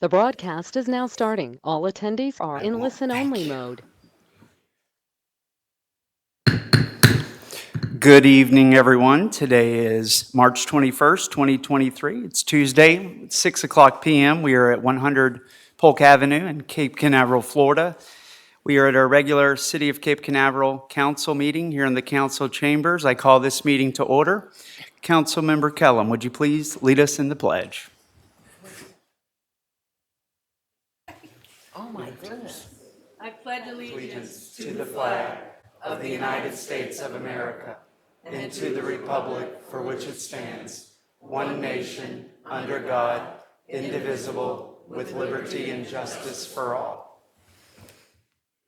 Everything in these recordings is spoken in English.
The broadcast is now starting. All attendees are in listen-only mode. Good evening, everyone. Today is March 21st, 2023. It's Tuesday, 6 o'clock p.m. We are at 100 Polk Avenue in Cape Canaveral, Florida. We are at our regular City of Cape Canaveral Council meeting here in the council chambers. I call this meeting to order. Councilmember Kellum, would you please lead us in the pledge? Oh my goodness. I pledge allegiance To the flag of the United States of America and to the republic for which it stands, one nation, under God, indivisible, with liberty and justice for all.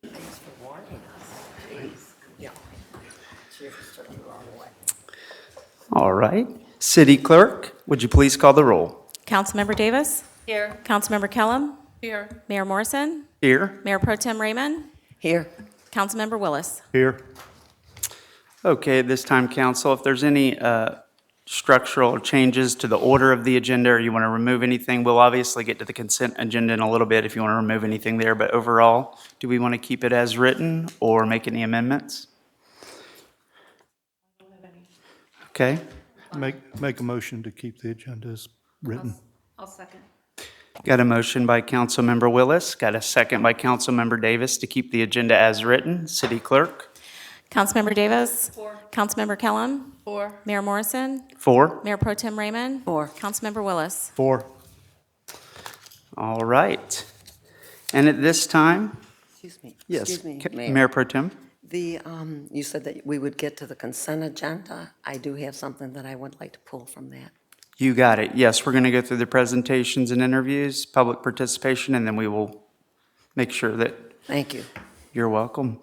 Thanks for warning us. Jeez. Yeah. She just took the wrong way. All right. City Clerk, would you please call the roll? Councilmember Davis? here. Councilmember Kellum? Here. Mayor Morrison? Here. Mayor Pro Tem Raymond? Here. Councilmember Willis? Here. Okay, at this time, council, if there's any structural changes to the order of the agenda or you want to remove anything, we'll obviously get to the consent agenda in a little bit if you want to remove anything there. But overall, do we want to keep it as written or make any amendments? Okay. Make a motion to keep the agenda as written. I'll second. Got a motion by Councilmember Willis, got a second by Councilmember Davis to keep the agenda as written. City Clerk? Councilmember Davis? 4. Councilmember Kellum? 4. Mayor Morrison? 4. Mayor Pro Tem Raymond? 4. Councilmember Willis? 4. All right. And at this time, Excuse me. yes, Excuse me, Mayor. Mayor Pro Tem? You said that we would get to the consent agenda. I do have something that I would like to pull from that. You got it. Yes, we're going to go through the presentations and interviews, public participation, and then we will make sure that Thank you. you're welcome.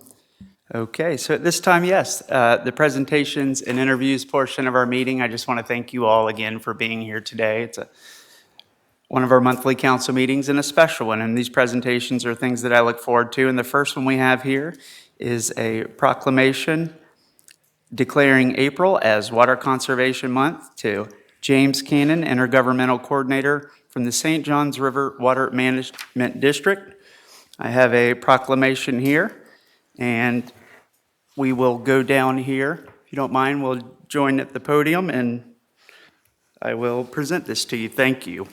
Okay, so at this time, yes, the presentations and interviews portion of our meeting, I just want to thank you all again for being here today. It's one of our monthly council meetings and a special one, and these presentations are things that I look forward to. And the first one we have here is a proclamation declaring April as Water Conservation Month to James Cannon, Intergovernmental Coordinator from the St. Johns River Water Management District. I have a proclamation here, and we will go down here. If you don't mind, we'll join at the podium, and I will present this to you. Thank you.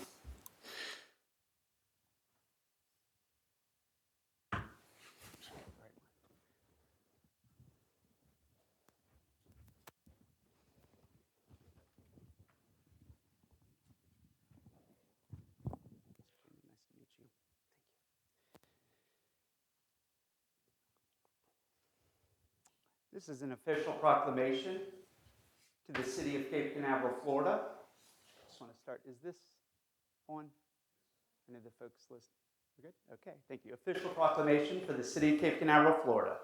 This is an official proclamation to the City of Cape Canaveral, Florida. Just want to start. Is this on? I know the folks listen. We're good? Okay, thank you. Official proclamation for the City of Cape Canaveral, Florida.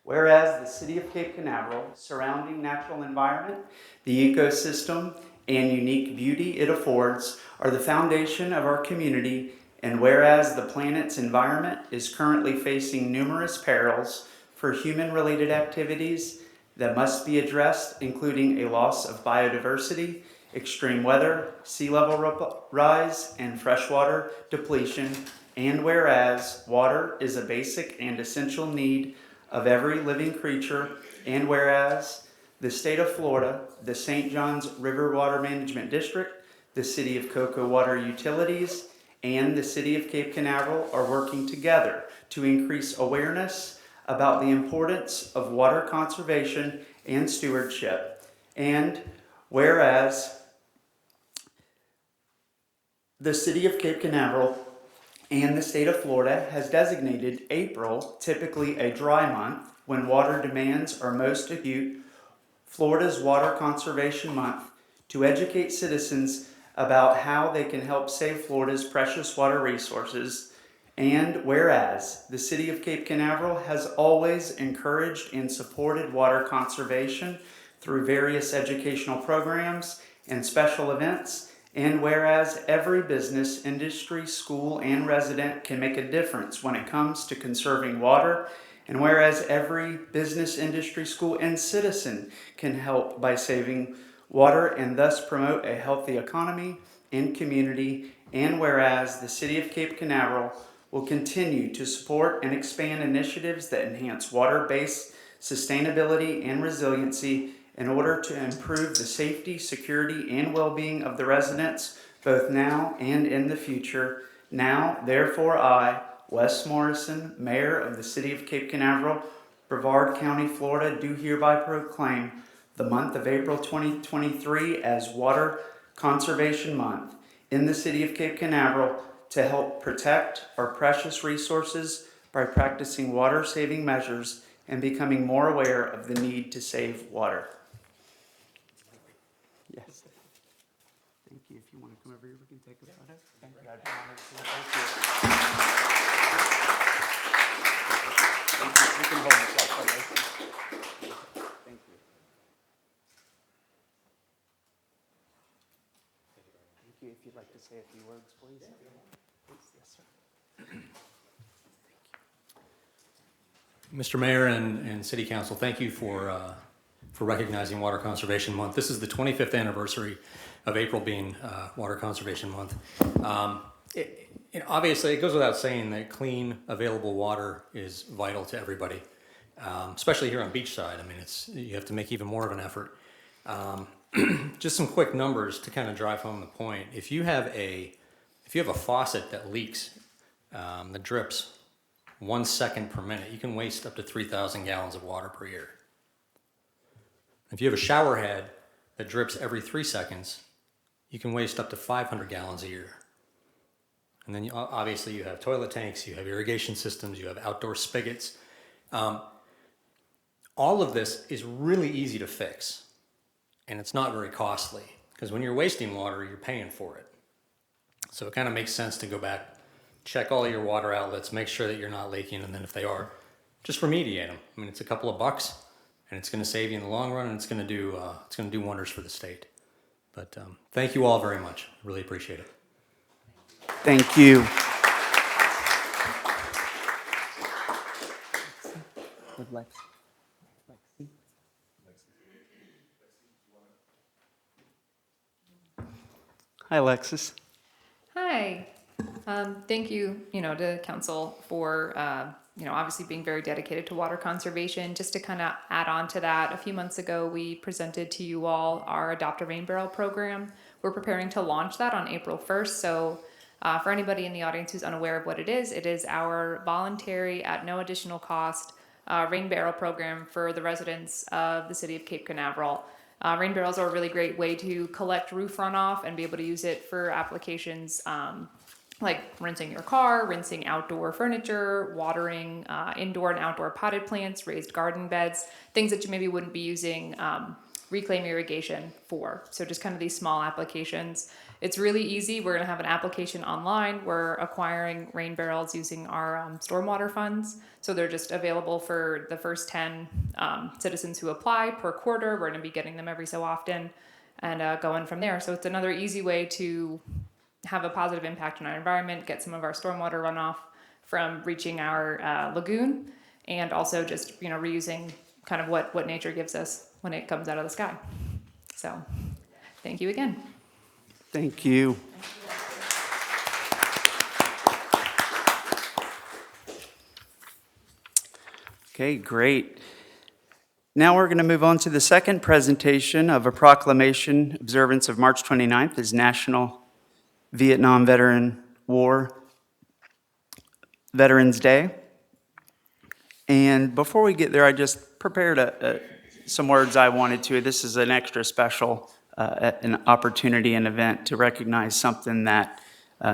Whereas the City of Cape Canaveral, surrounding natural environment, the ecosystem, and unique beauty it affords are the foundation of our community, and whereas the planet's environment is currently facing numerous perils for human-related activities that must be addressed, including a loss of biodiversity, extreme weather, sea level rise, and freshwater depletion, and whereas water is a basic and essential need of every living creature, and whereas the state of Florida, the St. Johns River Water Management District, the City of Cocoa Water Utilities, and the City of Cape Canaveral are working together to increase awareness about the importance of water conservation and stewardship. And whereas the City of Cape Canaveral and the state of Florida has designated April, typically a dry month, when water demands are most acute, Florida's Water Conservation Month, to educate citizens about how they can help save Florida's precious water resources. And whereas the City of Cape Canaveral has always encouraged and supported water conservation through various educational programs and special events, and whereas every business, industry, school, and resident can make a difference when it comes to conserving water, and whereas every business, industry, school, and citizen can help by saving water and thus promote a healthy economy and community, And whereas the City of Cape Canaveral will continue to support and expand initiatives that enhance water-based sustainability and resiliency in order to improve the safety, security, and well-being of the residents, both now and in the future. Now, therefore, I, Wes Morrison, Mayor of the City of Cape Canaveral, Brevard County, Florida, do hereby proclaim the month of April 2023 as Water Conservation Month in the City of Cape Canaveral to help protect our precious resources by practicing water-saving measures and becoming more aware of the need to save water. Yes. Thank you. If you want to come over here, we can take a photo. Thank you. I'd be honored to. Thank you. Thank you. You can hold the proclamation. Thank you. Thank you. If you'd like to say a few words, please. Yes, sir. Mr. Mayor and City Council, thank you for recognizing Water Conservation Month. This is the 25th anniversary of April being Water Conservation Month. Obviously, it goes without saying that clean, available water is vital to everybody, especially here on Beachside. I mean, you have to make even more of an effort. Just some quick numbers to kind of drive home the point. If you have a faucet that leaks, that drips 1 second per minute, you can waste up to 3,000 gallons of water per year. If you have a shower head that drips every 3 seconds, you can waste up to 500 gallons a year. And then obviously you have toilet tanks, you have irrigation systems, you have outdoor spigots. All of this is really easy to fix, and it's not very costly, because when you're wasting water, you're paying for it. So it kind of makes sense to go back, check all your water outlets, make sure that you're not leaking, and then if they are, just remediate them. I mean, it's a couple of bucks, and it's going to save you in the long run, and it's going to do wonders for the state. But thank you all very much. Really appreciate it. Thank you. Hi, Alexis. Hi. Thank you, to council for, obviously being very dedicated to water conservation. Just to kind of add on to that, a few months ago, we presented to you all our Adopt a Rain Barrel program. We're preparing to launch that on April 1st. So for anybody in the audience who's unaware of what it is our voluntary, at no additional cost, rain barrel program for the residents of the city of Cape Canaveral. Rain barrels are a really great way to collect roof runoff and be able to use it for applications like rinsing your car, rinsing outdoor furniture, watering indoor and outdoor potted plants, raised garden beds, things that you maybe wouldn't be using reclaim irrigation for. So just kind of these small applications. It's really easy. We're going to have an application online. We're acquiring rain barrels using our stormwater funds. So they're just available for the first 10 citizens who apply per quarter. We're going to be getting them every so often and going from there. So it's another easy way to have a positive impact on our environment, get some of our stormwater runoff from reaching our lagoon, and also just reusing kind of what nature gives us when it comes out of the sky. So thank you again. Thank you. Okay, great. Now we're going to move on to the second presentation of a proclamation observance of March 29th as National Vietnam Veteran War Veterans Day. And before we get there, I just prepared some words I wanted to. This is an extra special an opportunity, an event to recognize something that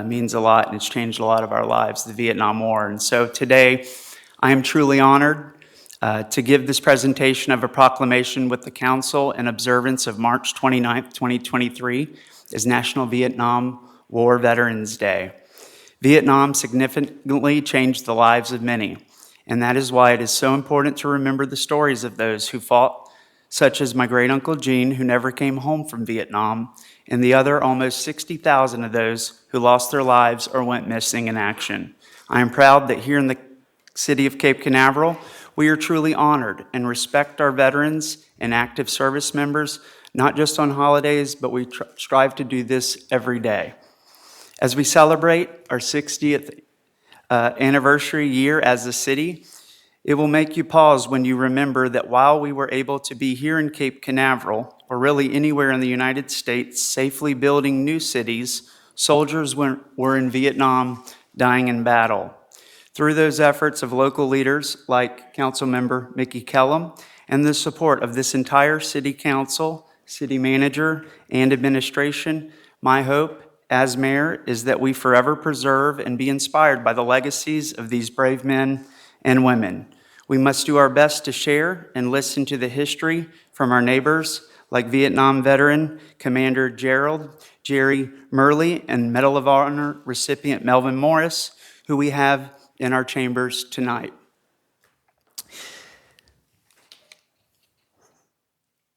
means a lot and it's changed a lot of our lives, the Vietnam War. And so today, I am truly honored to give this presentation of a proclamation with the Council in observance of March 29th, 2023 as National Vietnam War Veterans Day. Vietnam significantly changed the lives of many, and that is why it is so important to remember the stories of those who fought, such as my great-uncle Gene, who never came home from Vietnam, and the other almost 60,000 of those who lost their lives or went missing in action. I am proud that here in the city of Cape Canaveral, we are truly honored and respect our veterans and active service members, not just on holidays, but we strive to do this every day. As we celebrate our 60th anniversary year as a city, it will make you pause when you remember that while we were able to be here in Cape Canaveral, or really anywhere in the United States, safely building new cities, soldiers were in Vietnam dying in battle. Through those efforts of local leaders like Councilmember Mickey Kellum and the support of this entire city council, city manager, and administration, my hope as mayor is that we forever preserve and be inspired by the legacies of these brave men and women. We must do our best to share and listen to the history from our neighbors like Vietnam veteran Commander Jerry Murley and Medal of Honor recipient Melvin Morris, who we have in our chambers tonight.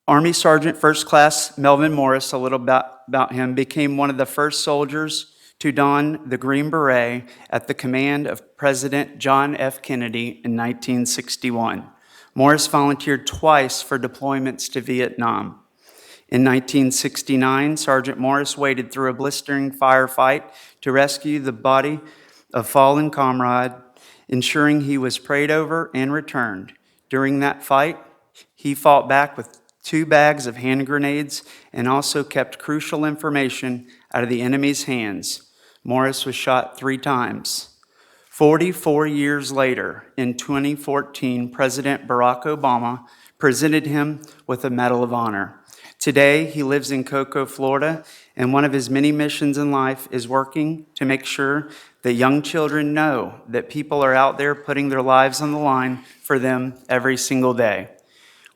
Army Sergeant First Class Melvin Morris, a little about him, became one of the first soldiers to don the Green Beret at the command of President John F. Kennedy in 1961. Morris volunteered twice for deployments to Vietnam. In 1969, Sergeant Morris waded through a blistering firefight to rescue the body of fallen comrade, ensuring he was prayed over and returned. During that fight, he fought back with 2 bags of hand grenades and also kept crucial information out of the enemy's hands. Morris was shot 3 times. 44 years later, in 2014, President Barack Obama presented him with a Medal of Honor. Today, he lives in Cocoa, Florida, and one of his many missions in life is working to make sure that young children know that people are out there putting their lives on the line for them every single day.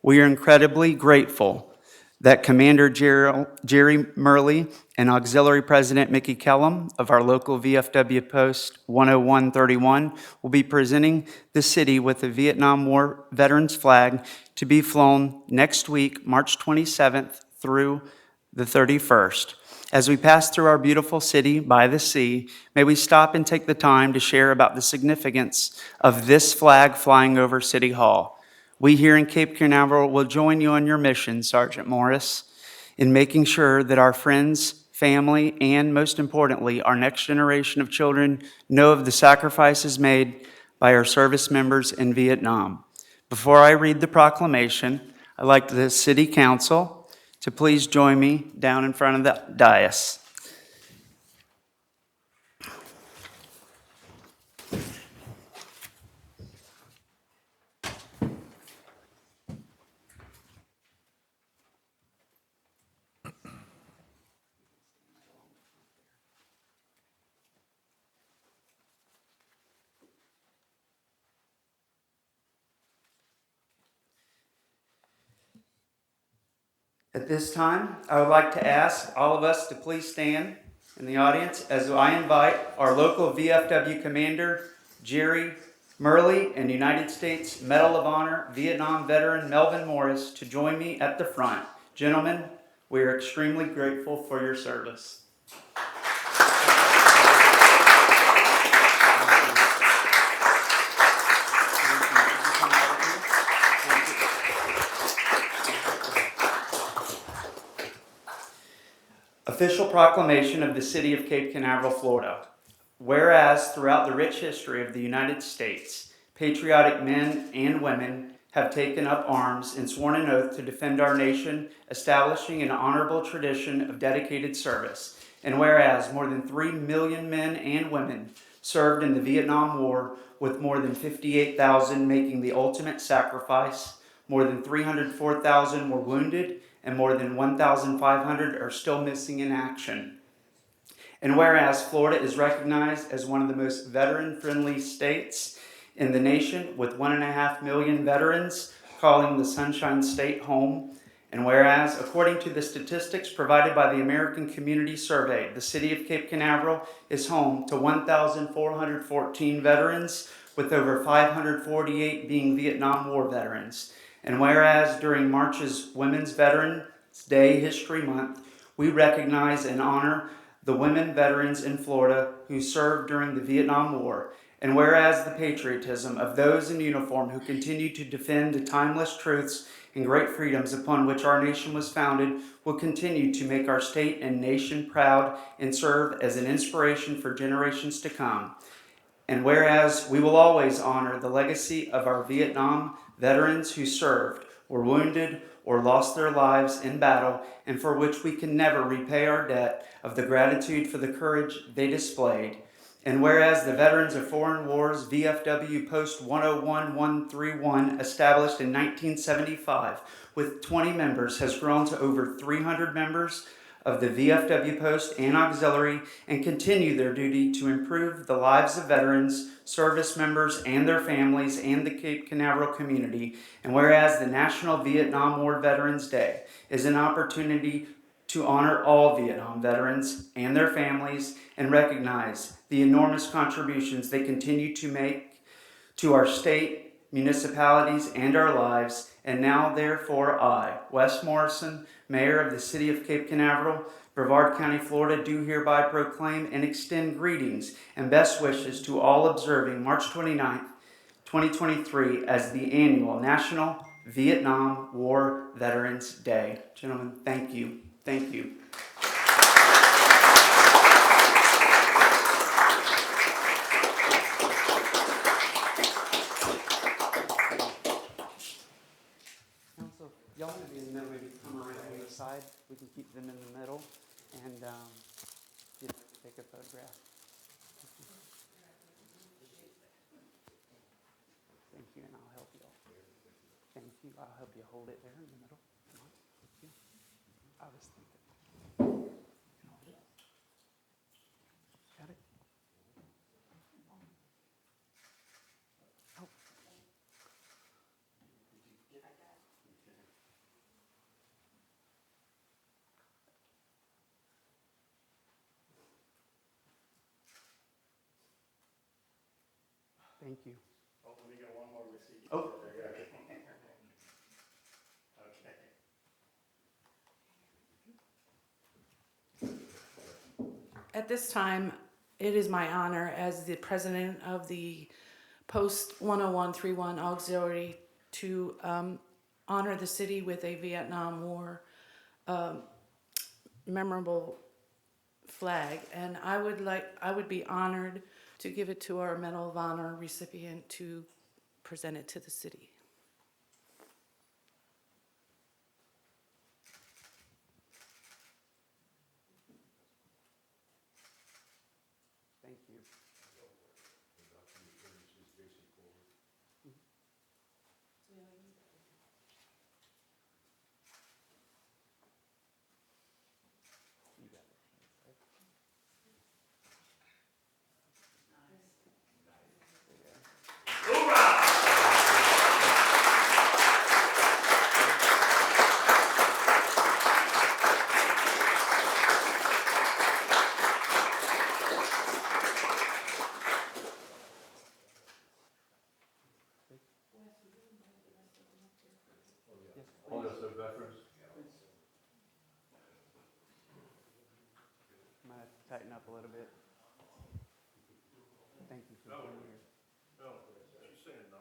We are incredibly grateful that Commander Jerry Murley and Auxiliary President Mickey Kellum of our local VFW Post 10131 will be presenting the city with a Vietnam War veterans flag to be flown next week, March 27th through the 31st. As we pass through our beautiful city by the sea, may we stop and take the time to share about the significance of this flag flying over City Hall. We here in Cape Canaveral will join you on your mission, Sergeant Morris, in making sure that our friends, family, and most importantly, our next generation of children know of the sacrifices made by our service members in Vietnam. Before I read the proclamation, I'd like the City Council to please join me down in front of the dais. At this time, I would like to ask all of us to please stand in the audience as I invite our local VFW Commander, Jerry Murley, and United States Medal of Honor Vietnam veteran Melvin Morris to join me at the front. Gentlemen, we are extremely grateful for your service. Official proclamation of the City of Cape Canaveral, Florida. Whereas throughout the rich history of the United States, patriotic men and women have taken up arms and sworn an oath to defend our nation, establishing an honorable tradition of dedicated service. And whereas more than 3 million men and women served in the Vietnam War, with more than 58,000 making the ultimate sacrifice, more than 304,000 were wounded, and more than 1,500 are still missing in action. And whereas Florida is recognized as one of the most veteran-friendly states in the nation, with 1.5 million veterans calling the Sunshine State home, and whereas, according to the statistics provided by the American Community Survey, the City of Cape Canaveral is home to 1,414 veterans, with over 548 being Vietnam War veterans. And whereas during March's Women's Veterans Day History Month, we recognize and honor the women veterans in Florida who served during the Vietnam War. And whereas the patriotism of those in uniform who continue to defend the timeless truths and great freedoms upon which our nation was founded will continue to make our state and nation proud and serve as an inspiration for generations to come. And whereas we will always honor the legacy of our Vietnam veterans who served, were wounded, or lost their lives in battle, and for which we can never repay our debt of the gratitude for the courage they displayed. And whereas the Veterans of Foreign Wars VFW Post 101131, established in 1975 with 20 members, has grown to over 300 members of the VFW Post and Auxiliary, and continue their duty to improve the lives of veterans, service members, and their families, and the Cape Canaveral community. And whereas the National Vietnam War Veterans Day is an opportunity to honor all Vietnam veterans and their families and recognize the enormous contributions they continue to make to our state, municipalities, and our lives. And now, therefore, I, Wes Morrison, Mayor of the City of Cape Canaveral, Brevard County, Florida, do hereby proclaim and extend greetings and best wishes to all observing March 29th, 2023 as the annual National Vietnam War Veterans Day. Gentlemen, thank you. Thank you. Council, y'all want to be in the middle, maybe come around on the side. We can keep them in the middle and take a photograph. Thank you, and I'll help you all. Thank you. I'll help you hold it there in the middle. Come on. Thank you. I was thinking. Got it? Oh. Thank you. Oh, let me get one more receipt. Oh. At this time, it is my honor as the president of the Post 10131 Auxiliary to honor the city with a Vietnam War memorable flag, and I would be honored to give it to our Medal of Honor recipient to present it to the city. Thank you. All this are veterans. I'm going to tighten up a little bit. Thank you for being here. No, she's saying no.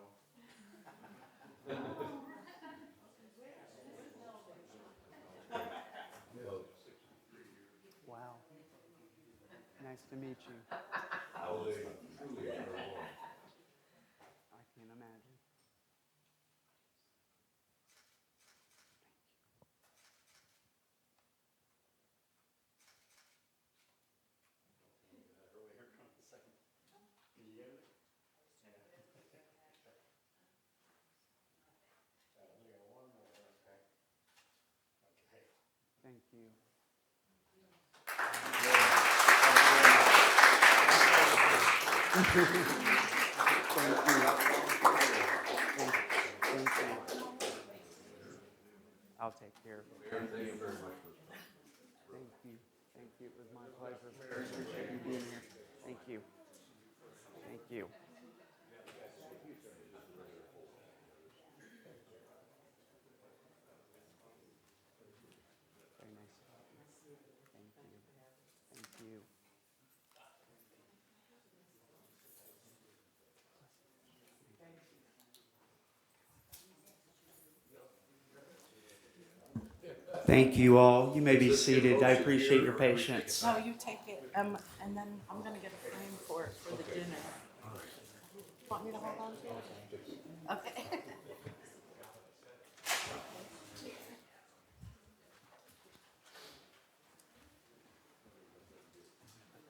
Wow. Nice to meet you. How they truly are born. I can't imagine. Thank you. Thank you. I'll take care of it. Thank you very much. Thank you. Thank you. It was my pleasure. I appreciate you being here. Thank you. Thank you. Very nice. Thank you. Thank you. Thank you all. You may be seated. I appreciate your patience. No, you take it, and then I'm gonna get a frame for it for the dinner. Want me to hold on to it? Okay.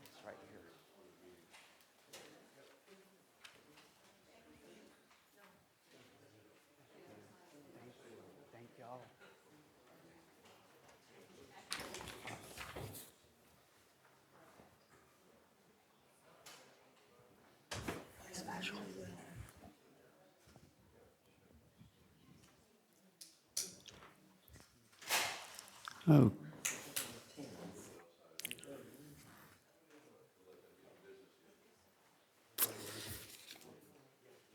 It's right here. Thank y'all. Oh.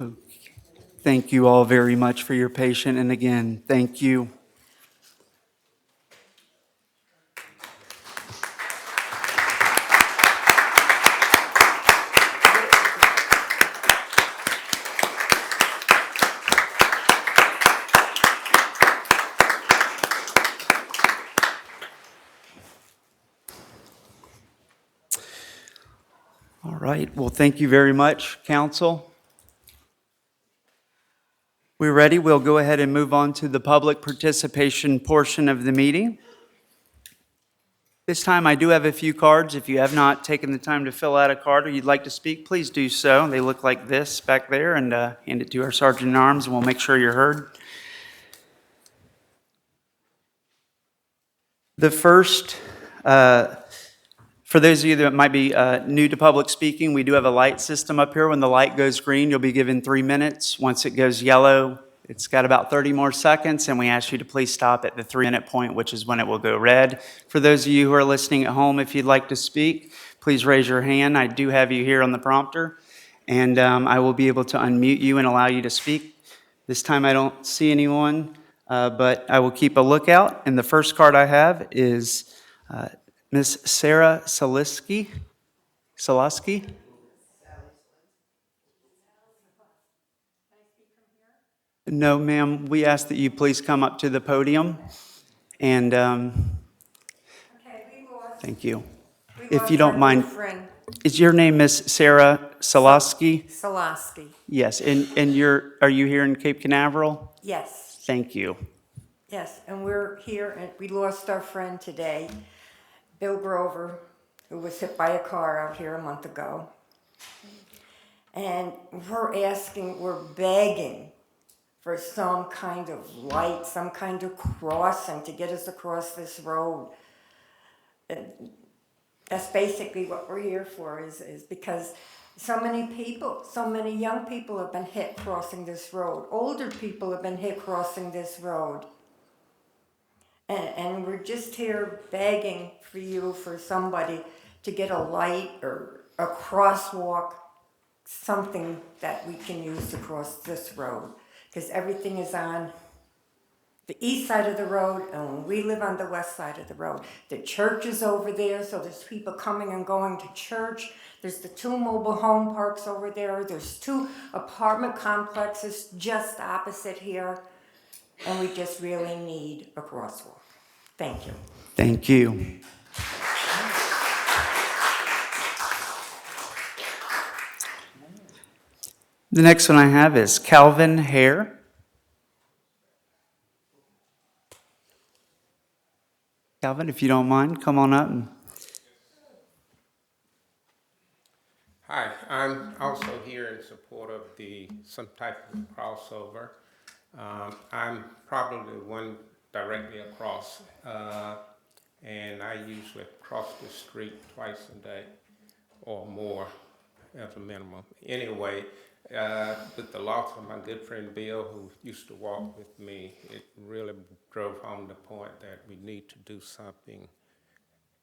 Okay. Thank you all very much for your patience, and again, thank you. All right, well, thank you very much, council. We're ready. We'll go ahead and move on to the public participation portion of the meeting. This time, I do have a few cards. If you have not taken the time to fill out a card or you'd like to speak, please do so. They look like this back there, and hand it to our Sergeant-at-Arms, and we'll make sure you're heard. The first, for those of you that might be new to public speaking, we do have a light system up here. When the light goes green, you'll be given 3 minutes. Once it goes yellow, it's got about 30 more seconds, and we ask you to please stop at the 3-minute point, which is when it will go red. For those of you who are listening at home, if you'd like to speak, please raise your hand. I do have you here on the prompter, and I will be able to unmute you and allow you to speak. This time I don't see anyone, but I will keep a lookout. And the first card I have is Miss Sarah Salaski. No, ma'am. We ask that you please come up to the podium. And thank you. If you don't mind, is your name Miss Sarah Salaski? Salaski, Yes. And are you here in Cape Canaveral? yes, Thank you. yes, and we're here, and we lost our friend today, Bill Grover, who was hit by a car out here a month ago. And we're begging for some kind of light, some kind of crossing to get us across this road. And that's basically what we're here for, is because so many people, so many young people have been hit crossing this road. Older people have been hit crossing this road. And we're just here begging for you, for somebody to get a light or a crosswalk, something that we can use to cross this road. Because everything is on the east side of the road, and we live on the west side of the road. The church is over there, so there's people coming and going to church. There's the 2 mobile home parks over there. There's 2 apartment complexes just opposite here. And we just really need a crosswalk. Thank you. Thank you. The next one I have is Calvin Hare. Calvin, if you don't mind, come on up. Hi, I'm also here in support of some type of crossover. I'm probably one directly across, and I usually cross the street twice a day or more as a minimum. Anyway, with the loss of my good friend Bill, who used to walk with me, it really drove home the point that we need to do something,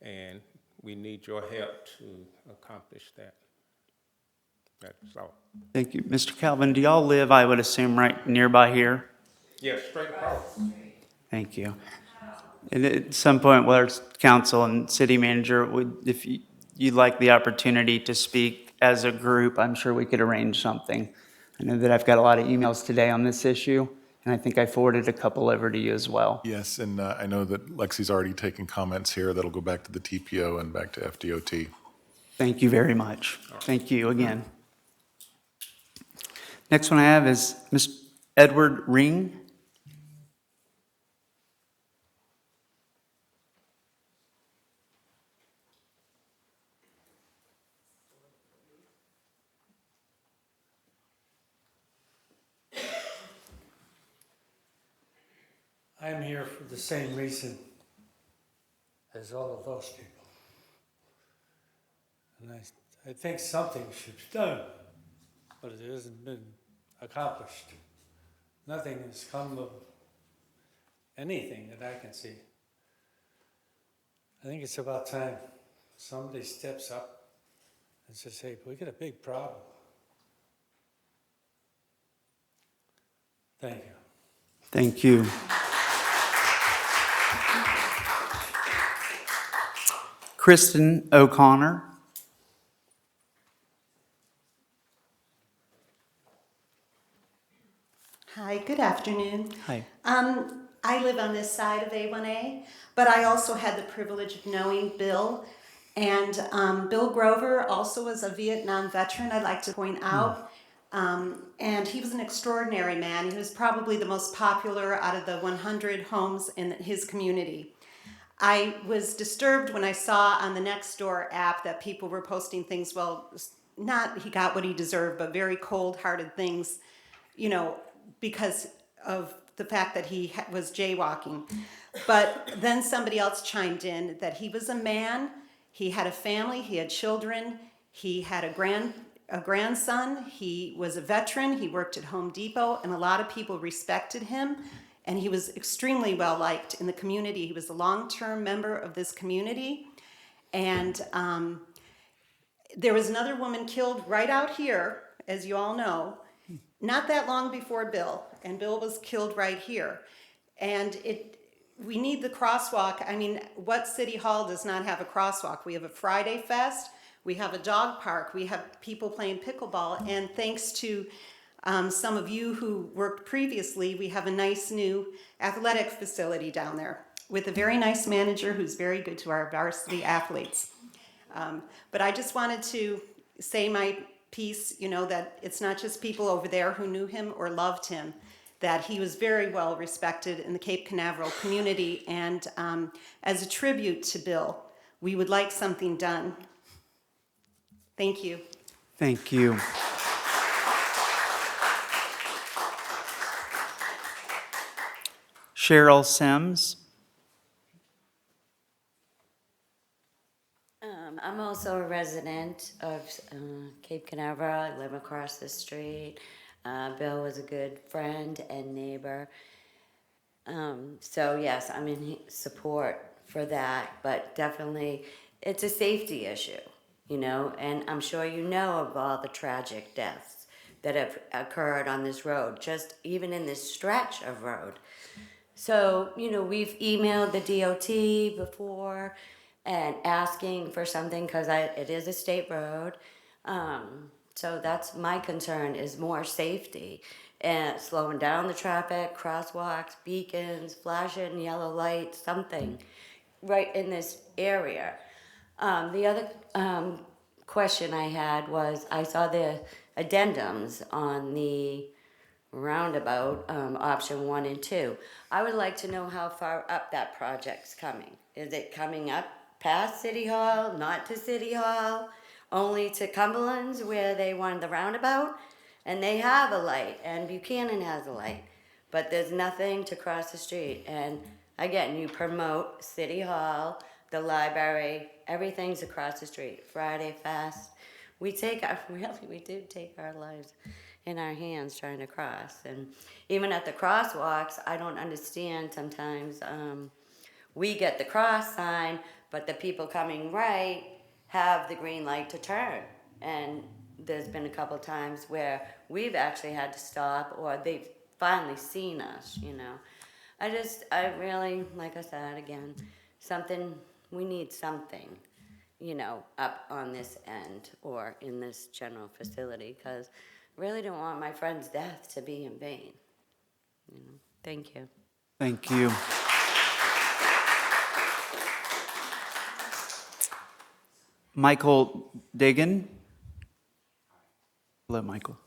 and we need your help to accomplish that. That's all. Thank you. Mr. Calvin, do y'all live, I would assume, right nearby here? Yes, straight across. Thank you. And at some point, whether it's council and city manager, if you'd like the opportunity to speak as a group, I'm sure we could arrange something. I know that I've got a lot of emails today on this issue, And I think I forwarded a couple over to you as well. Yes, and I know that Lexi's already taken comments here that'll go back to the TPO and back to FDOT. Thank you very much. Thank you again. Next one I have is Mr. Edward Ring. I'm here for the same reason as all of those people. And I think something should be done, but it hasn't been accomplished. Nothing has come of anything that I can see. I think it's about time somebody steps up and says, hey, we got a big problem. Thank you. Thank you. Kristen O'Connor. Hi, good afternoon. Hi. I live on this side of A1A, but I also had the privilege of knowing Bill. And Bill Grover also was a Vietnam veteran, I'd like to point out. And he was an extraordinary man. He was probably the most popular out of the 100 homes in his community. I was disturbed when I saw on the Nextdoor app that people were posting things, well, not he got what he deserved, but very cold-hearted things, you know, because of the fact that he was jaywalking. But then somebody else chimed in that he was a man, he had a family, he had children, he had a grandson, he was a veteran, he worked at Home Depot, and a lot of people respected him. And he was extremely well liked in the community. He was a long-term member of this community. And there was another woman killed right out here, as you all know, not that long before Bill. And Bill was killed right here. And we need the crosswalk. I mean, what city hall does not have a crosswalk? We have a Friday Fest. We have a dog park. We have people playing pickleball. And thanks to some of you who worked previously, we have a nice new athletic facility down there with a very nice manager who's very good to our varsity athletes. But I just wanted to say my piece, you know, that it's not just people over there who knew him or loved him, that he was very well respected in the Cape Canaveral community. And as a tribute to Bill, we would like something done. Thank you. Thank you. Cheryl Sims. I'm also a resident of Cape Canaveral. I live across the street. Bill was a good friend and neighbor. So yes, I'm in support for that, but definitely it's a safety issue, you know, and I'm sure you know of all the tragic deaths that have occurred on this road, just even in this stretch of road. So, you know, we've emailed the DOT before and asking for something because it is a state road. So that's my concern is more safety and slowing down the traffic, crosswalks, beacons, flashing yellow lights, something right in this area. The other question I had was I saw the addendums on the roundabout, option 1 and 2. I would like to know how far up that project's coming. Is it coming up past City Hall, not to City Hall, only to Cumberland's where they wanted the roundabout? And they have a light, and Buchanan has a light, but there's nothing to cross the street. And again, you promote City Hall, the library, everything's across the street. Friday Fest. We do take our lives in our hands trying to cross. And even at the crosswalks, I don't understand sometimes. We get the cross sign, but the people coming right have the green light to turn. And there's been a couple times where we've actually had to stop, or they've finally seen us, you know. I really, like I said, again, we need something, you know, up on this end or in this general facility, because I really don't want my friend's death to be in vain. Thank you. Thank you. Michael Dagan. Hello, Michael.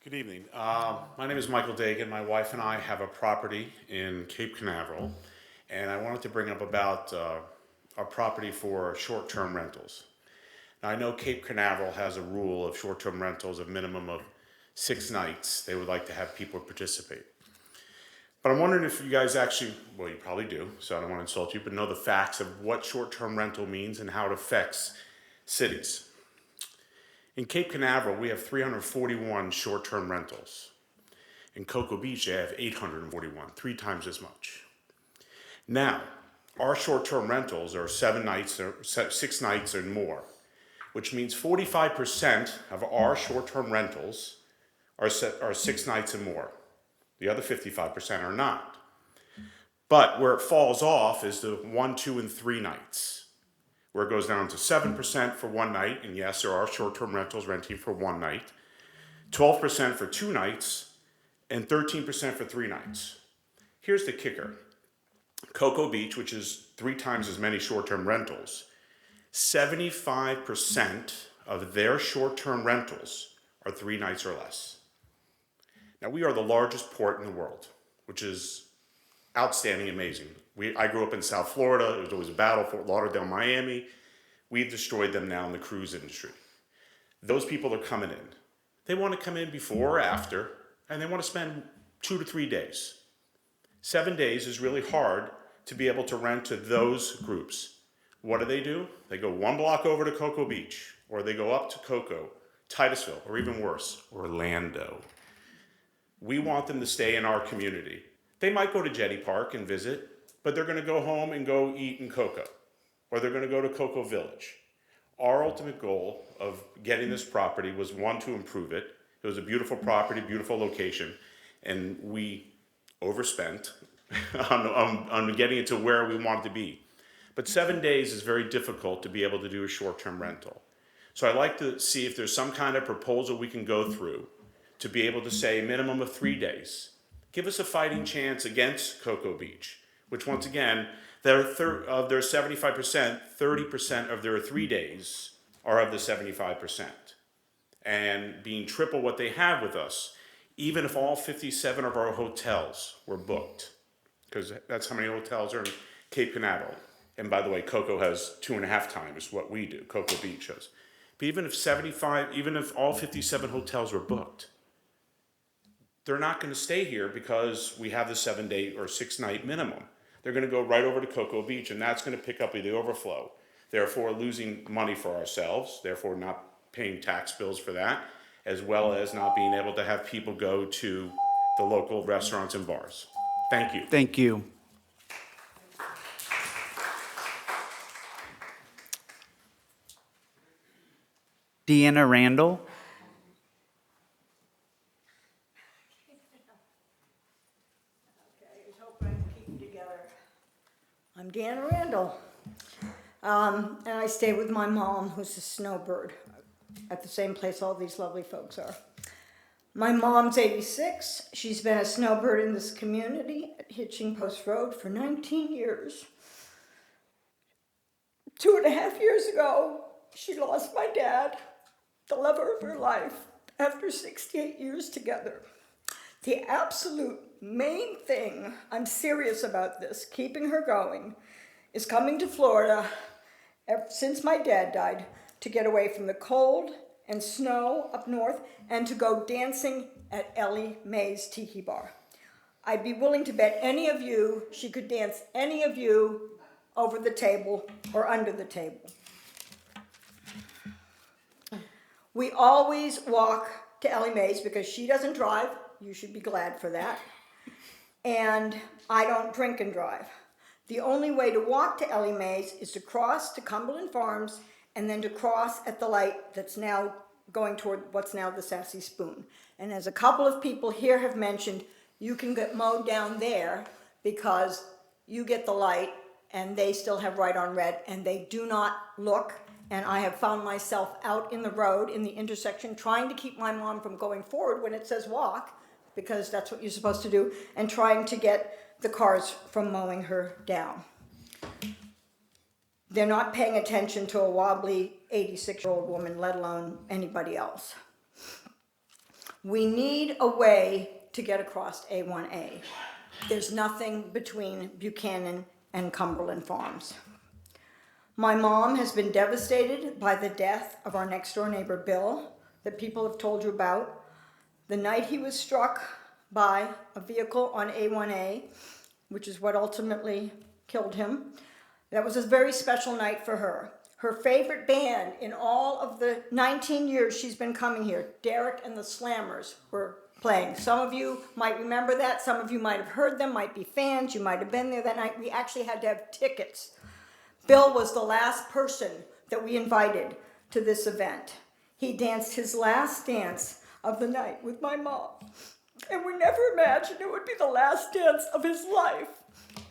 Good evening. My name is Michael Dagan. My wife and I have a property in Cape Canaveral, and I wanted to bring up about our property for short-term rentals. Now, I know Cape Canaveral has a rule of short-term rentals of minimum of 6 nights. They would like to have people participate. But I'm wondering if you guys actually, well, you probably do, so I don't want to insult you, but know the facts of what short-term rental means and how it affects cities. In Cape Canaveral, we have 341 short-term rentals. In Cocoa Beach, they have 841, 3 times as much. Now, our short-term rentals are 7 nights or 6 nights and more, which means 45% of our short-term rentals are 6 nights and more. The other 55% are not. But where it falls off is the 1, 2, and 3 nights, where it goes down to 7% for 1 night, and yes, there are short-term rentals renting for 1 night, 12% for 2 nights, and 13% for 3 nights. Here's the kicker. Cocoa Beach, which is 3 times as many short-term rentals, 75% of their short-term rentals are 3 nights or less. Now, we are the largest port in the world, which is outstanding, amazing. I grew up in South Florida. There was always a battle, Fort Lauderdale, Miami. We've destroyed them now in the cruise industry. Those people are coming in. They want to come in before or after, and they want to spend 2 to 3 days. 7 days is really hard to be able to rent to those groups. What do? They go 1 block over to Cocoa Beach, or they go up to Cocoa, Titusville, or even worse, Orlando. We want them to stay in our community. They might go to Jetty Park and visit, but they're going to go home and go eat in Cocoa, or they're going to go to Cocoa Village. Our ultimate goal of getting this property was, 1, to improve it. It was a beautiful property, beautiful location, and we overspent on getting it to where we wanted to be. But 7 days is very difficult to be able to do a short-term rental. So I'd like to see if there's some kind of proposal we can go through to be able to say a minimum of 3 days. Give us a fighting chance against Cocoa Beach, which once again, of their 75%, 30% of their 3 days are of the 75%. And being triple what they have with us, even if all 57 of our hotels were booked, because that's how many hotels are in Cape Canaveral. And by the way, Cocoa has 2.5 times what we do, Cocoa Beach has. But even if all 57 hotels were booked, they're not going to stay here because we have the 7-day or 6-night minimum. They're going to go right over to Cocoa Beach, and that's going to pick up the overflow, therefore losing money for ourselves, therefore not paying tax bills for that, as well as not being able to have people go to the local restaurants and bars. Thank you. Thank you. Deanna Randall. I'm Deanna Randall, and I stay with my mom, who's a snowbird, at the same place all these lovely folks are. My mom's 86. She's been a snowbird in this community at Hitching Post Road for 19 years. 2.5 years ago, she lost my dad, the lover of her life, after 68 years together. The absolute main thing, I'm serious about this, keeping her going, is coming to Florida since my dad died to get away from the cold and snow up north and to go dancing at Ellie Mae's Tiki Bar. I'd be willing to bet any of you she could dance any of you over the table or under the table. We always walk to Ellie Mae's because she doesn't drive. You should be glad for that. And I don't drink and drive. The only way to walk to Ellie Mae's is to cross to Cumberland Farms and then to cross at the light that's now going toward what's now the Sassy Spoon. And as a couple of people here have mentioned, you can get mowed down there because you get the light and they still have right on red and they do not look And I have found myself out in the road, in the intersection, trying to keep my mom from going forward when it says walk, because that's what you're supposed to do, and trying to get the cars from mowing her down. They're not paying attention to a wobbly 86-year-old woman, let alone anybody else. We need a way to get across A1A. There's nothing between Buchanan and Cumberland Farms. My mom has been devastated by the death of our next door neighbor, Bill, that people have told you about. The night he was struck by a vehicle on A1A, which is what ultimately killed him, that was a very special night for her. Her favorite band in all of the 19 years she's been coming here, Derek and the Slammers, were playing. Some of you might remember that. Some of you might have heard them, might be fans. You might have been there that night. We actually had to have tickets. Bill was the last person that we invited to this event. He danced his last dance of the night with my mom. And we never imagined it would be the last dance of his life.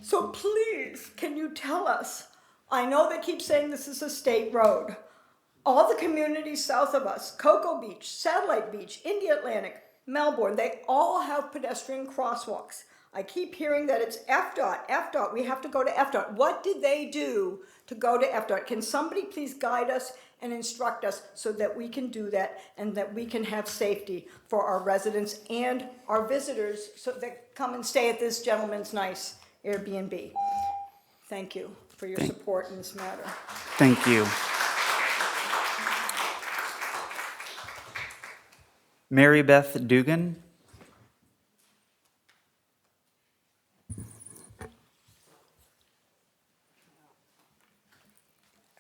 So please, can you tell us? I know they keep saying this is a state road. All the communities south of us, Cocoa Beach, Satellite Beach, India Atlantic, Melbourne, they all have pedestrian crosswalks. I keep hearing that it's FDOT, we have to go to FDOT. What did they do to go to FDOT? Can somebody please guide us and instruct us so that we can do that and that we can have safety for our residents and our visitors so that come and stay at this gentleman's nice Airbnb. Thank you for your support in this matter. Thank you. Mary Beth Dugan.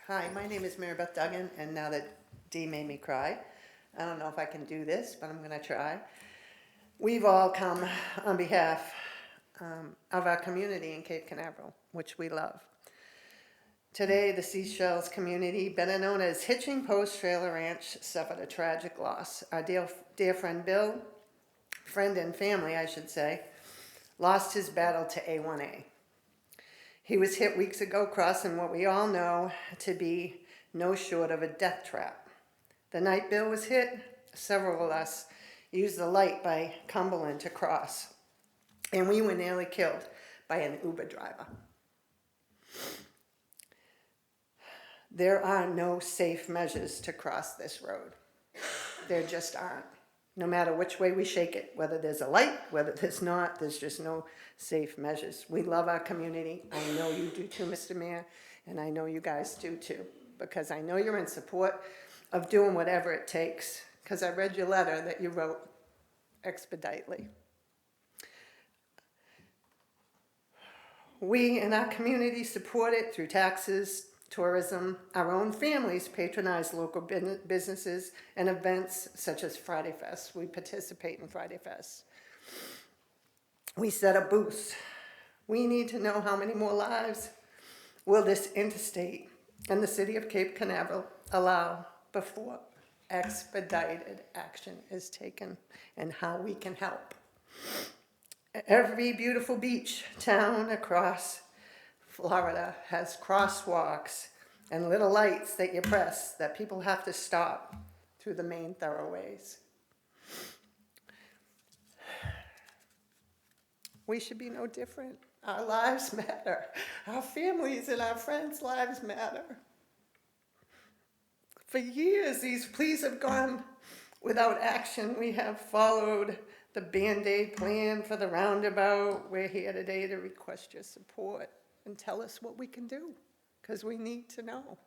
Hi, my name is Mary Beth Duggan, and now that Dee made me cry, I don't know if I can do this, but I'm going to try. We've all come on behalf of our community in Cape Canaveral, which we love. Today, the Seashells community, better known as Hitching Post Trailer Ranch, suffered a tragic loss. Our dear friend Bill, friend and family, I should say, lost his battle to A1A. He was hit weeks ago crossing what we all know to be no short of a death trap. The night Bill was hit, several of us used the light by Cumberland to cross, and we were nearly killed by an Uber driver. There are no safe measures to cross this road. There just aren't. No matter which way we shake it, whether there's a light, whether there's not, there's just no safe measures. We love our community. I know you do too, Mr. Mayor, and I know you guys do too, because I know you're in support of doing whatever it takes, because I read your letter that you wrote expeditely. We in our community support it through taxes, tourism. Our own families patronize local businesses and events such as Friday Fest. We participate in Friday Fest. We set up booths. We need to know how many more lives will this interstate and the city of Cape Canaveral allow before expedited action is taken, and how we can help. Every beautiful beach town across Florida has crosswalks and little lights that you press that people have to stop through the main thoroughways. We should be no different. Our lives matter. Our families and our friends' lives matter. For years, these pleas have gone without action. We have followed the Band-Aid plan for the roundabout. We're here today to request your support and tell us what we can do, because we need to know.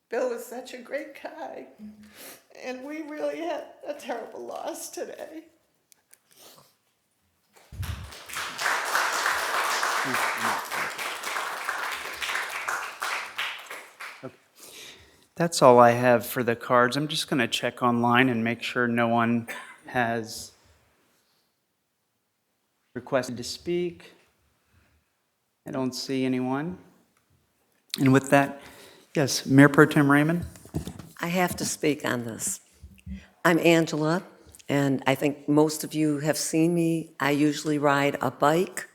Bill is such a great guy, and we really had a terrible loss today. That's all I have for the cards. I'm just going to check online and make sure no one has requested to speak. I don't see anyone. And with that, yes, Mayor Pro Tem Raymond. I have to speak on this. I'm Angela, and I think most of you have seen me. I usually ride a bike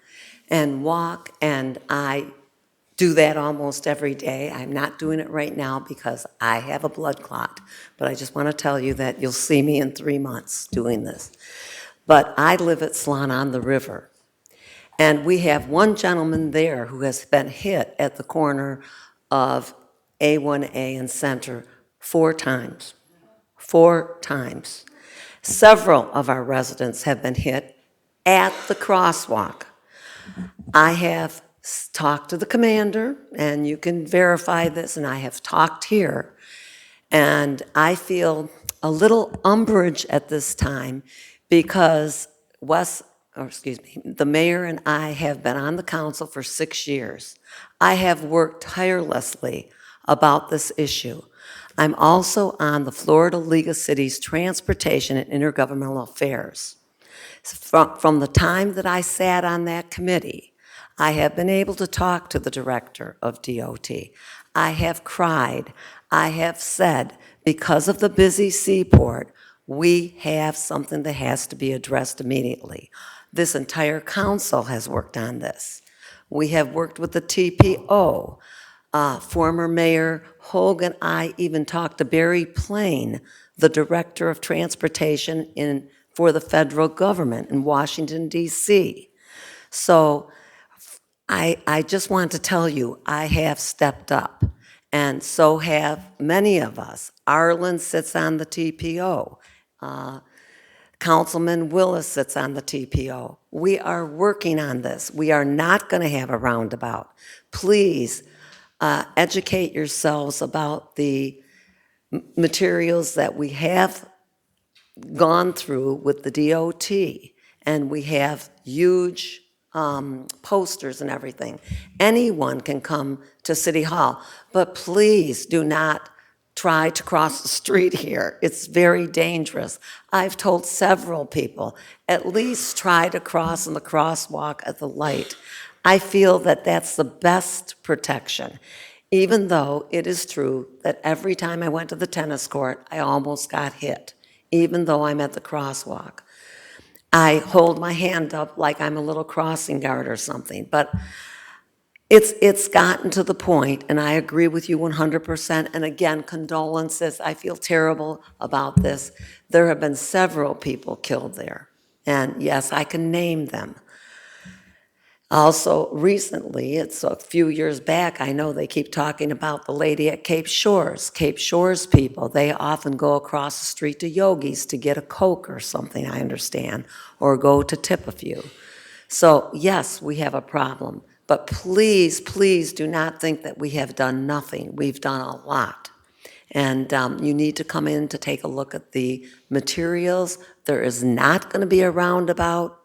and walk, and I do that almost every day. I'm not doing it right now because I have a blood clot, but I just want to tell you that you'll see me in 3 months doing this. But I live at Slan on the River, and we have one gentleman there who has been hit at the corner of A1A and Center 4 times. 4 times. Several of our residents have been hit at the crosswalk. I have talked to the commander, and you can verify this, and I have talked here, and I feel a little umbrage at this time because the mayor and I have been on the council for 6 years. I have worked tirelessly about this issue. I'm also on the Florida League of Cities Transportation and Intergovernmental Affairs. From the time that I sat on that committee, I have been able to talk to the director of DOT. I have cried. I have said, because of the busy seaport, we have something that has to be addressed immediately. This entire council has worked on this. We have worked with the TPO. Former Mayor Hogue and I even talked to Barry Plain, the Director of Transportation for the federal government in Washington, D.C. So I just want to tell you, I have stepped up, and so have many of us. Arlen sits on the TPO. Councilman Willis sits on the TPO. We are working on this. We are not going to have a roundabout. Please educate yourselves about the materials that we have gone through with the DOT, and we have huge posters and everything. Anyone can come to City Hall, but please do not try to cross the street here. It's very dangerous. I've told several people, at least try to cross in the crosswalk at the light. I feel that that's the best protection, even though it is true that every time I went to the tennis court, I almost got hit, even though I'm at the crosswalk. I hold my hand up like I'm a little crossing guard or something, but it's gotten to the point, and I agree with you 100%, and again, condolences. I feel terrible about this. There have been several people killed there, and yes, I can name them. Also, recently, it's a few years back, I know they keep talking about the lady at Cape Shores. Cape Shores people, they often go across the street to Yogi's to get a Coke or something, I understand, or go to tip a few. So, yes, we have a problem, but please, please do not think that we have done nothing. We've done a lot. And you need to come in to take a look at the materials. There is not going to be a roundabout.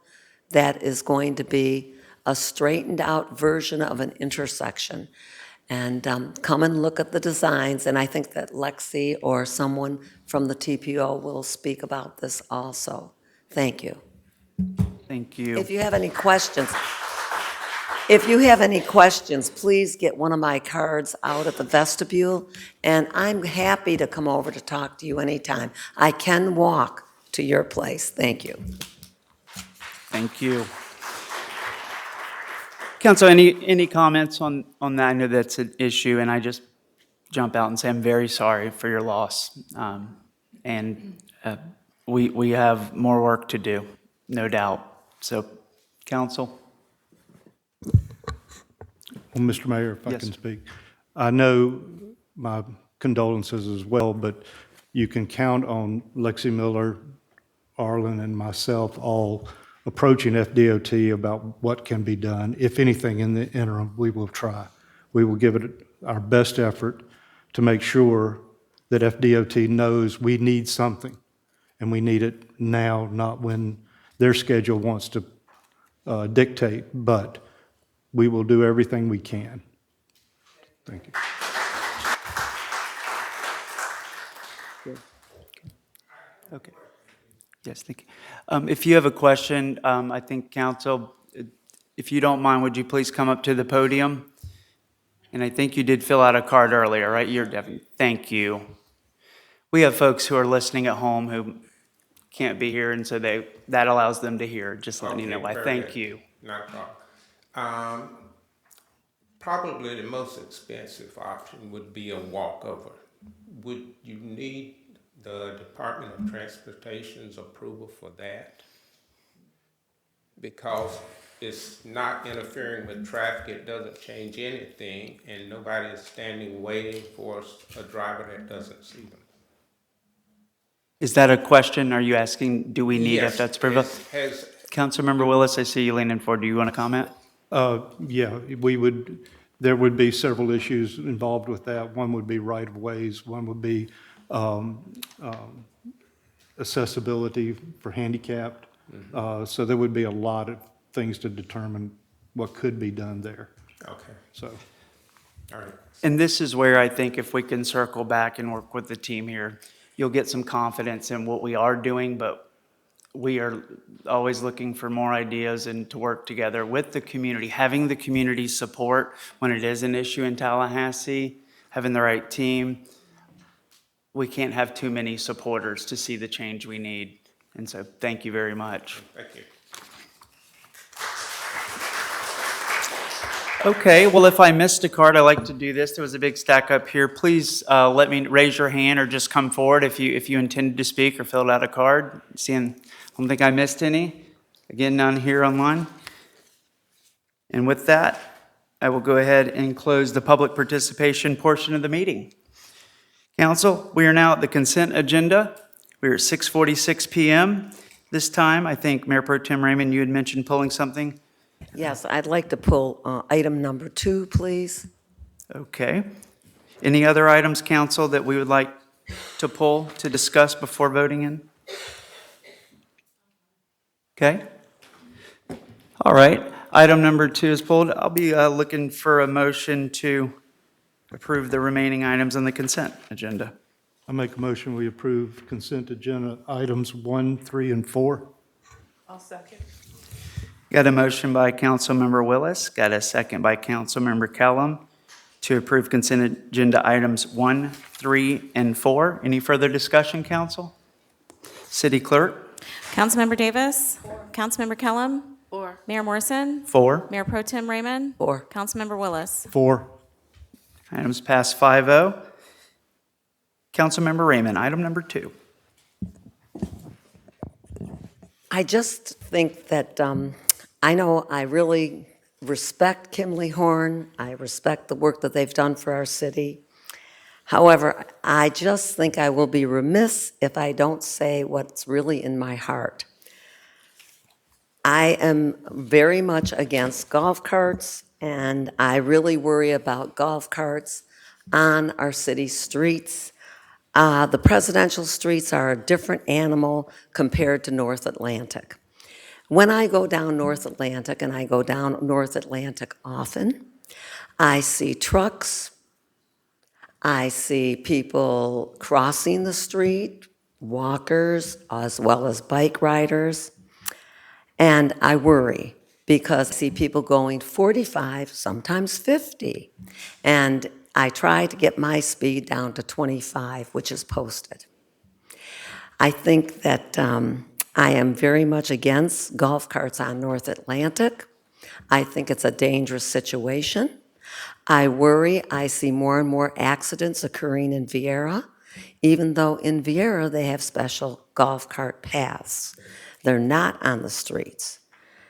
That is going to be a straightened out version of an intersection. And come and look at the designs, and I think that Lexi or someone from the TPO will speak about this also. Thank you. Thank you. If you have any questions, please get one of my cards out at the vestibule, and I'm happy to come over to talk to you anytime. I can walk to your place. Thank you. Thank you. Council, any comments on that? I know that's an issue, and I just jump out and say I'm very sorry for your loss. We have more work to do, no doubt. So, council? Well, Mr. Mayor, if I Yes. can speak. I know my condolences as well, but you can count on Lexi Miller, Arlen, and myself all approaching FDOT about what can be done. If anything in the interim, we will try. We will give it our best effort to make sure that FDOT knows we need something, and we need it now, not when their schedule wants to dictate, but we will do everything we can. Thank you. Okay. Yes, thank you. If you have a question, I think, council, if you don't mind, would you please come up to the podium? And I think you did fill out a card earlier, right? You're definitely, thank you. We have folks who are listening at home who can't be here, and so that allows them to hear. Just letting you know. I thank you. Not a problem. Probably the most expensive option would be a walkover. Would you need the Department of Transportation's approval for that? Because it's not interfering with traffic, it doesn't change anything, and nobody is standing waiting for a driver that doesn't see them. Is that a question? Are you asking, do we need Yes, if that's approval? has Councilmember Willis, I see you leaning forward. Do you want to comment? Yeah, there would be several issues involved with that. One would be right-of-ways, one would be accessibility for handicapped. So there would be a lot of things to determine what could be done there. Okay. So, All right. And this is where I think if we can circle back and work with the team here, you'll get some confidence in what we are doing, but we are always looking for more ideas and to work together with the community. Having the community support when it is an issue in Tallahassee, having the right team, we can't have too many supporters to see the change we need. And so thank you very much. Thank you. Okay, well, if I missed a card, I like to do this. There was a big stack up here. Please let me raise your hand or just come forward if you intended to speak or filled out a card. Seeing, I don't think I missed any. Again, none here online. And with that, I will go ahead and close the public participation portion of the meeting. Council, we are now at the consent agenda. We're at 6:46 p.m. This time, I think Mayor Pro Tem Raymond, you had mentioned pulling something. Yes, I'd like to pull item number 2, please. Okay. Any other items, council, that we would like to pull to discuss before voting in? Okay. All right. Item number 2 is pulled. I'll be looking for a motion to approve the remaining items on the consent agenda. I make a motion, we approve consent agenda items 1, 3, and 4. I'll second. Got a motion by Councilmember Willis, got a second by Councilmember Kellum to approve consent agenda items 1, 3, and 4. Any further discussion, council? City Clerk? Councilmember Davis. Councilmember Kellum. 4. Mayor Morrison. 4. Mayor Pro Tem Raymond. 4. Councilmember Willis. 4. Items passed 5-0. Councilmember Raymond, item number 2. I just think that I know I really respect Kimley Horn. I respect the work that they've done for our city. However, I just think I will be remiss if I don't say what's really in my heart. I am very much against golf carts, and I really worry about golf carts on our city streets. The presidential streets are a different animal compared to North Atlantic. When I go down North Atlantic, and I go down North Atlantic often, I see trucks, I see people crossing the street, walkers, as well as bike riders, and I worry because I see people going 45, sometimes 50, and I try to get my speed down to 25, which is posted. I think that I am very much against golf carts on North Atlantic. I think it's a dangerous situation. I worry I see more and more accidents occurring in Vieira, even though in Vieira they have special golf cart paths. They're not on the streets.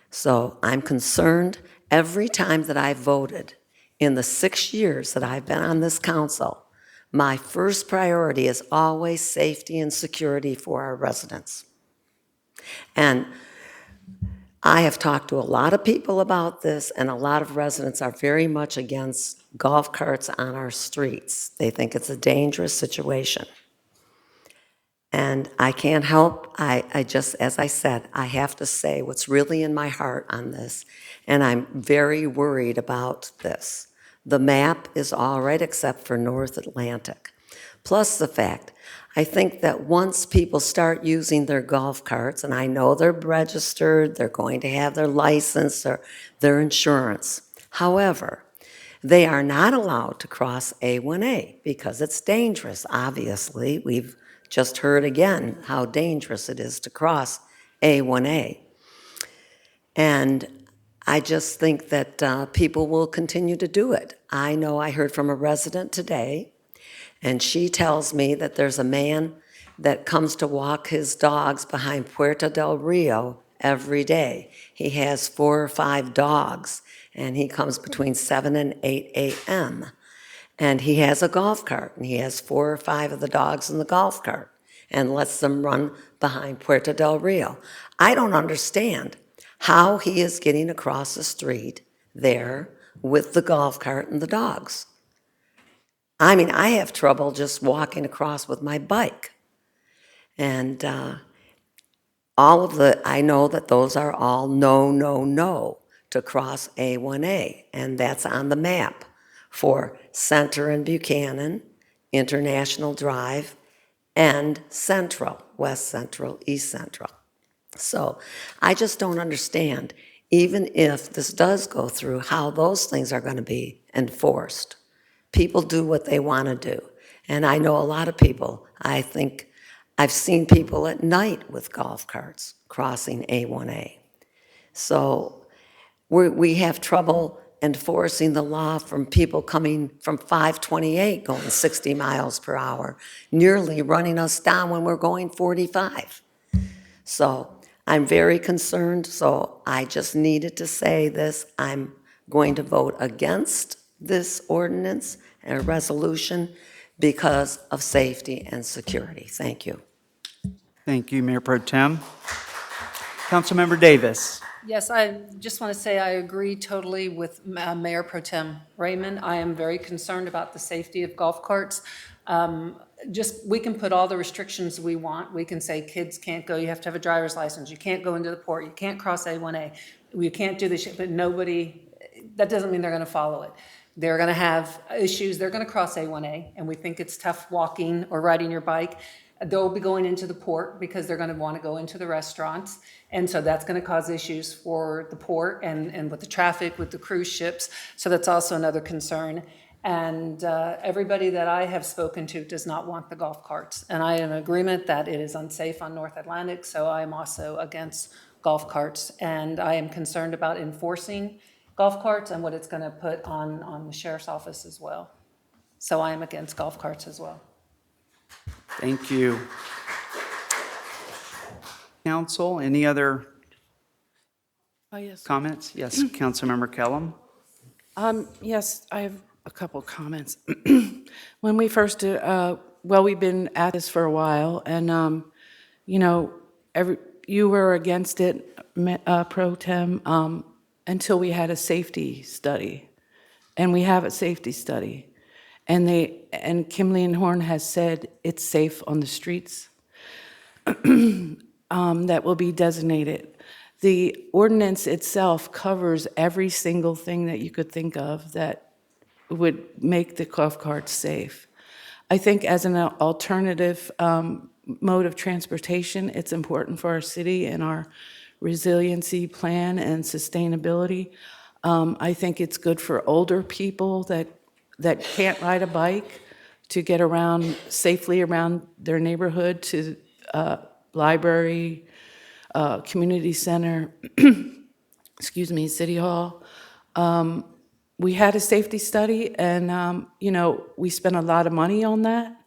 So I'm concerned every time that I voted in the 6 years that I've been on this council, my first priority is always safety and security for our residents. And I have talked to a lot of people about this, and a lot of residents are very much against golf carts on our streets. They think it's a dangerous situation. And I can't help, I just, as I said, I have to say what's really in my heart on this, and I'm very worried about this. The map is all right except for North Atlantic. Plus the fact, I think that once people start using their golf carts, and I know they're registered, they're going to have their license or their insurance. However, they are not allowed to cross A1A because it's dangerous. Obviously, we've just heard again how dangerous it is to cross A1A. And I just think that people will continue to do it. I know I heard from a resident today, and she tells me that there's a man that comes to walk his dogs behind Puerto del Rio every day. He has 4 or 5 dogs, and he comes between 7 and 8 a.m. And he has a golf cart, and he has 4 or 5 of the dogs in the golf cart and lets them run behind Puerto del Rio. I don't understand how he is getting across the street there with the golf cart and the dogs. I mean, I have trouble just walking across with my bike. And I know that those are all no to cross A1A, and that's on the map for Center and Buchanan, International Drive, and Central, West Central, East Central. So I just don't understand, even if this does go through, how those things are going to be enforced. People do what they want to do. And I know a lot of people, I think I've seen people at night with golf carts crossing A1A. So we have trouble enforcing the law from people coming from 528 going 60 miles per hour, nearly running us down when we're going 45. So I'm very concerned, so I just needed to say this. I'm going to vote against this ordinance and resolution because of safety and security. Thank you. Thank you, Mayor Pro Tem. Councilmember Davis. Yes, I just want to say I agree totally with Mayor Pro Tem Raymond. I am very concerned about the safety of golf carts. We can put all the restrictions we want. We can say kids can't go, you have to have a driver's license, you can't go into the port, you can't cross A1A, you can't do this shit, but that doesn't mean they're going to follow it. They're going to have issues, they're going to cross A1A, and we think it's tough walking or riding your bike. They'll be going into the port because they're going to want to go into the restaurants. And so that's going to cause issues for the port and with the traffic, with the cruise ships. So that's also another concern. And everybody that I have spoken to does not want the golf carts. And I am in agreement that it is unsafe on North Atlantic. So I am also against golf carts. And I am concerned about enforcing golf carts and what it's going to put on the sheriff's office as well. So I am against golf carts as well. Thank you. Council, any other Yes. comments? Yes, Councilmember Kellum. Yes, I have a couple comments. When we first, we've been at this for a while, and you were against it, Pro Tem, until we had a safety study, and we have a safety study, and Kimley and Horn has said it's safe on the streets that will be designated. The ordinance itself covers every single thing that you could think of that would make the golf carts safe. I think as an alternative mode of transportation, it's important for our city and our resiliency plan and sustainability. I think it's good for older people that can't ride a bike to get around safely around their neighborhood to library, community center, City Hall. We had a safety study, and we spent a lot of money on that.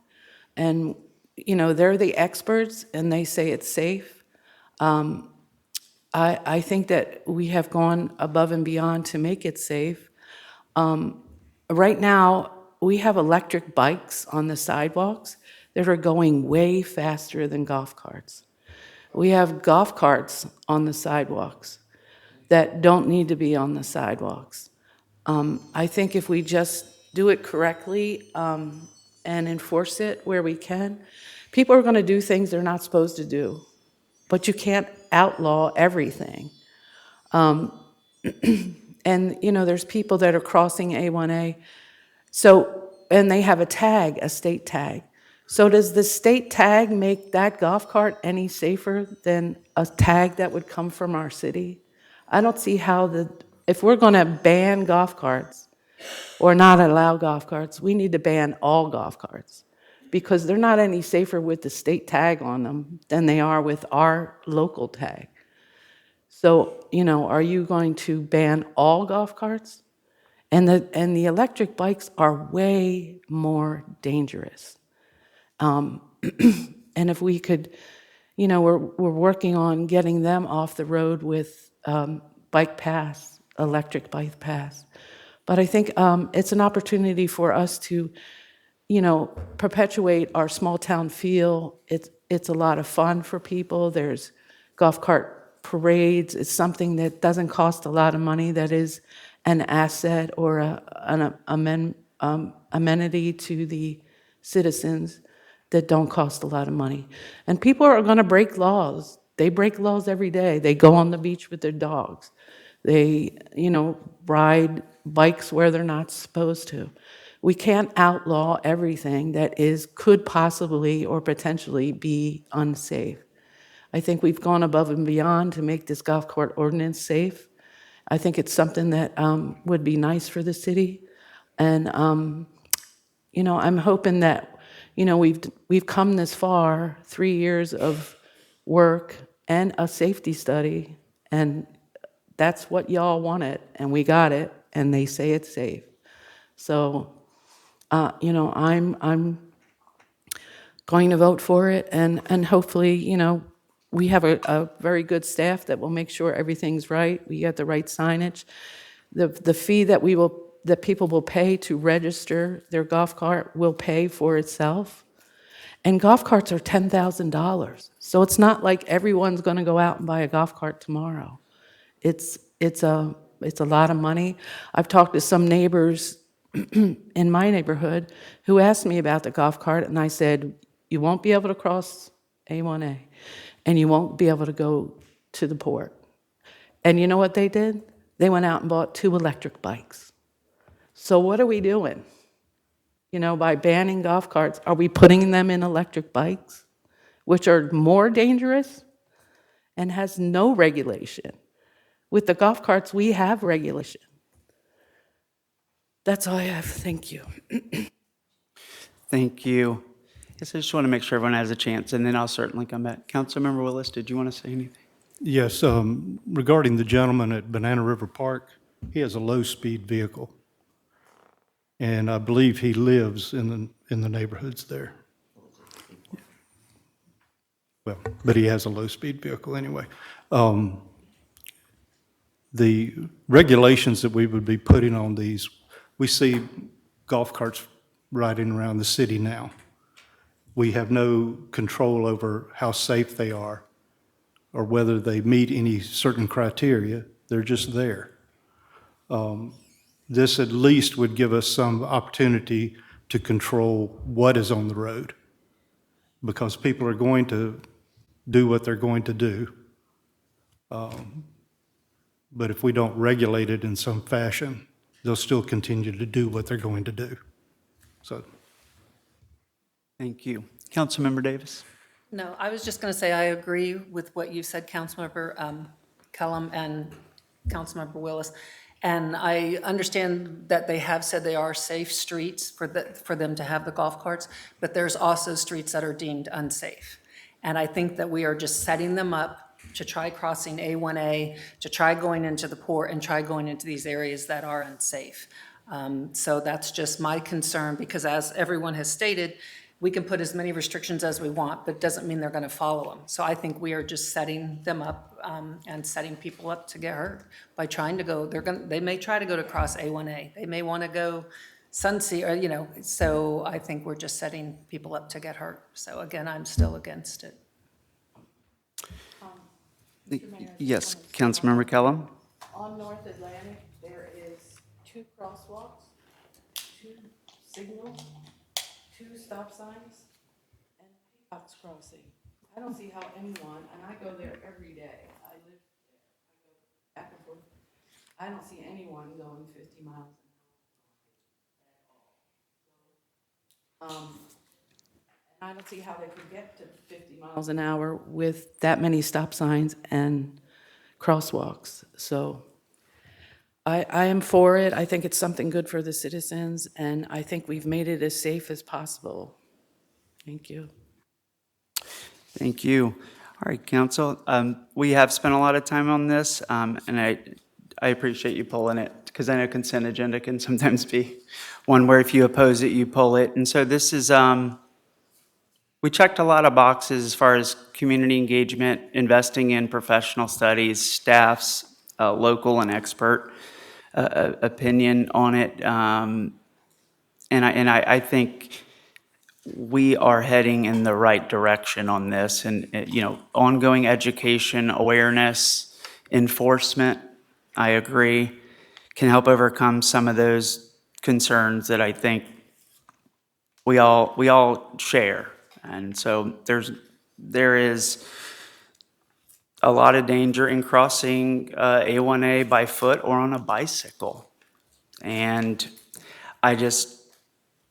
And they're the experts, and they say it's safe. I think that we have gone above and beyond to make it safe. Right now, we have electric bikes on the sidewalks that are going way faster than golf carts. We have golf carts on the sidewalks that don't need to be on the sidewalks. I think if we just do it correctly and enforce it where we can, people are going to do things they're not supposed to do, but you can't outlaw everything. And there's people that are crossing A1A, and they have a state tag. So does the state tag make that golf cart any safer than a tag that would come from our city? I don't see how if we're going to ban golf carts or not allow golf carts, we need to ban all golf carts because they're not any safer with the state tag on them than they are with our local tag. So, are you going to ban all golf carts? And the electric bikes are way more dangerous. And if we could, we're working on getting them off the road with bike pass, electric bike pass. But I think it's an opportunity for us to, perpetuate our small town feel. It's a lot of fun for people. There's golf cart parades. It's something that doesn't cost a lot of money, that is an asset or an amenity to the citizens that don't cost a lot of money. And people are going to break laws. They break laws every day. They go on the beach with their dogs. They, ride bikes where they're not supposed to. We can't outlaw everything that could possibly or potentially be unsafe. I think we've gone above and beyond to make this golf cart ordinance safe. I think it's something that would be nice for the city. And, I'm hoping that, we've come this far, 3 years of work and a safety study, and that's what y'all wanted, and we got it, and they say it's safe. So, I'm going to vote for it, and hopefully, we have a very good staff that will make sure everything's right. We get the right signage. The fee that people will pay to register their golf cart will pay for itself. And golf carts are $10,000. So it's not like everyone's going to go out and buy a golf cart tomorrow. It's a lot of money. I've talked to some neighbors in my neighborhood who asked me about the golf cart, and I said, you won't be able to cross A1A, and you won't be able to go to the port. And you know what they did? They went out and bought 2 electric bikes. So what are we doing? By banning golf carts, are we putting them in electric bikes, which are more dangerous and has no regulation? With the golf carts, we have regulation. That's all I have. Thank you. Thank you. Yes, I just want to make sure everyone has a chance, and then I'll certainly come back. Councilmember Willis, did you want to say anything? Yes, regarding the gentleman at Banana River Park, he has a low-speed vehicle. And I believe he lives in the neighborhoods there. Well, but he has a low-speed vehicle anyway. The regulations that we would be putting on these, we see golf carts riding around the city now. We have no control over how safe they are or whether they meet any certain criteria. They're just there. This at least would give us some opportunity to control what is on the road, because people are going to do what they're going to do. But if we don't regulate it in some fashion, they'll still continue to do what they're going to do. So, Thank you. Councilmember Davis? No, I was just going to say I agree with what you said, Councilmember Kellum and Councilmember Willis. And I understand that they have said they are safe streets for them to have the golf carts, but there's also streets that are deemed unsafe. And I think that we are just setting them up to try crossing A1A, to try going into the port and try going into these areas that are unsafe. So that's just my concern, because as everyone has stated, we can put as many restrictions as we want, but it doesn't mean they're going to follow them. So I think we are just setting them up and setting people up to get hurt by trying to go. They may try to go to cross A1A. They may want to go Sunsea, or So I think we're just setting people up to get hurt. So again, I'm still against it. Yes, Councilmember Kellum? On North Atlantic, there is 2 crosswalks, 2 signals, 2 stop signs, and Peacock's Crossing. I don't see how anyone, and I go there every day, I live there, I go back and forth. I don't see anyone going 50 miles an hour at all. And I don't see how they could get to 50 miles an hour with that many stop signs and crosswalks. So I am for it. I think it's something good for the citizens, and I think we've made it as safe as possible. Thank you. Thank you. All right, council, we have spent a lot of time on this, and I appreciate you pulling it, because I know consent agenda can sometimes be one where if you oppose it, you pull it. And so this is, we checked a lot of boxes as far as community engagement, investing in professional studies, staff's local and expert opinion on it. And I think we are heading in the right direction on this, and, ongoing education, awareness, enforcement, I agree, can help overcome some of those concerns that I think we all share. And so there is a lot of danger in crossing A1A by foot or on a bicycle. And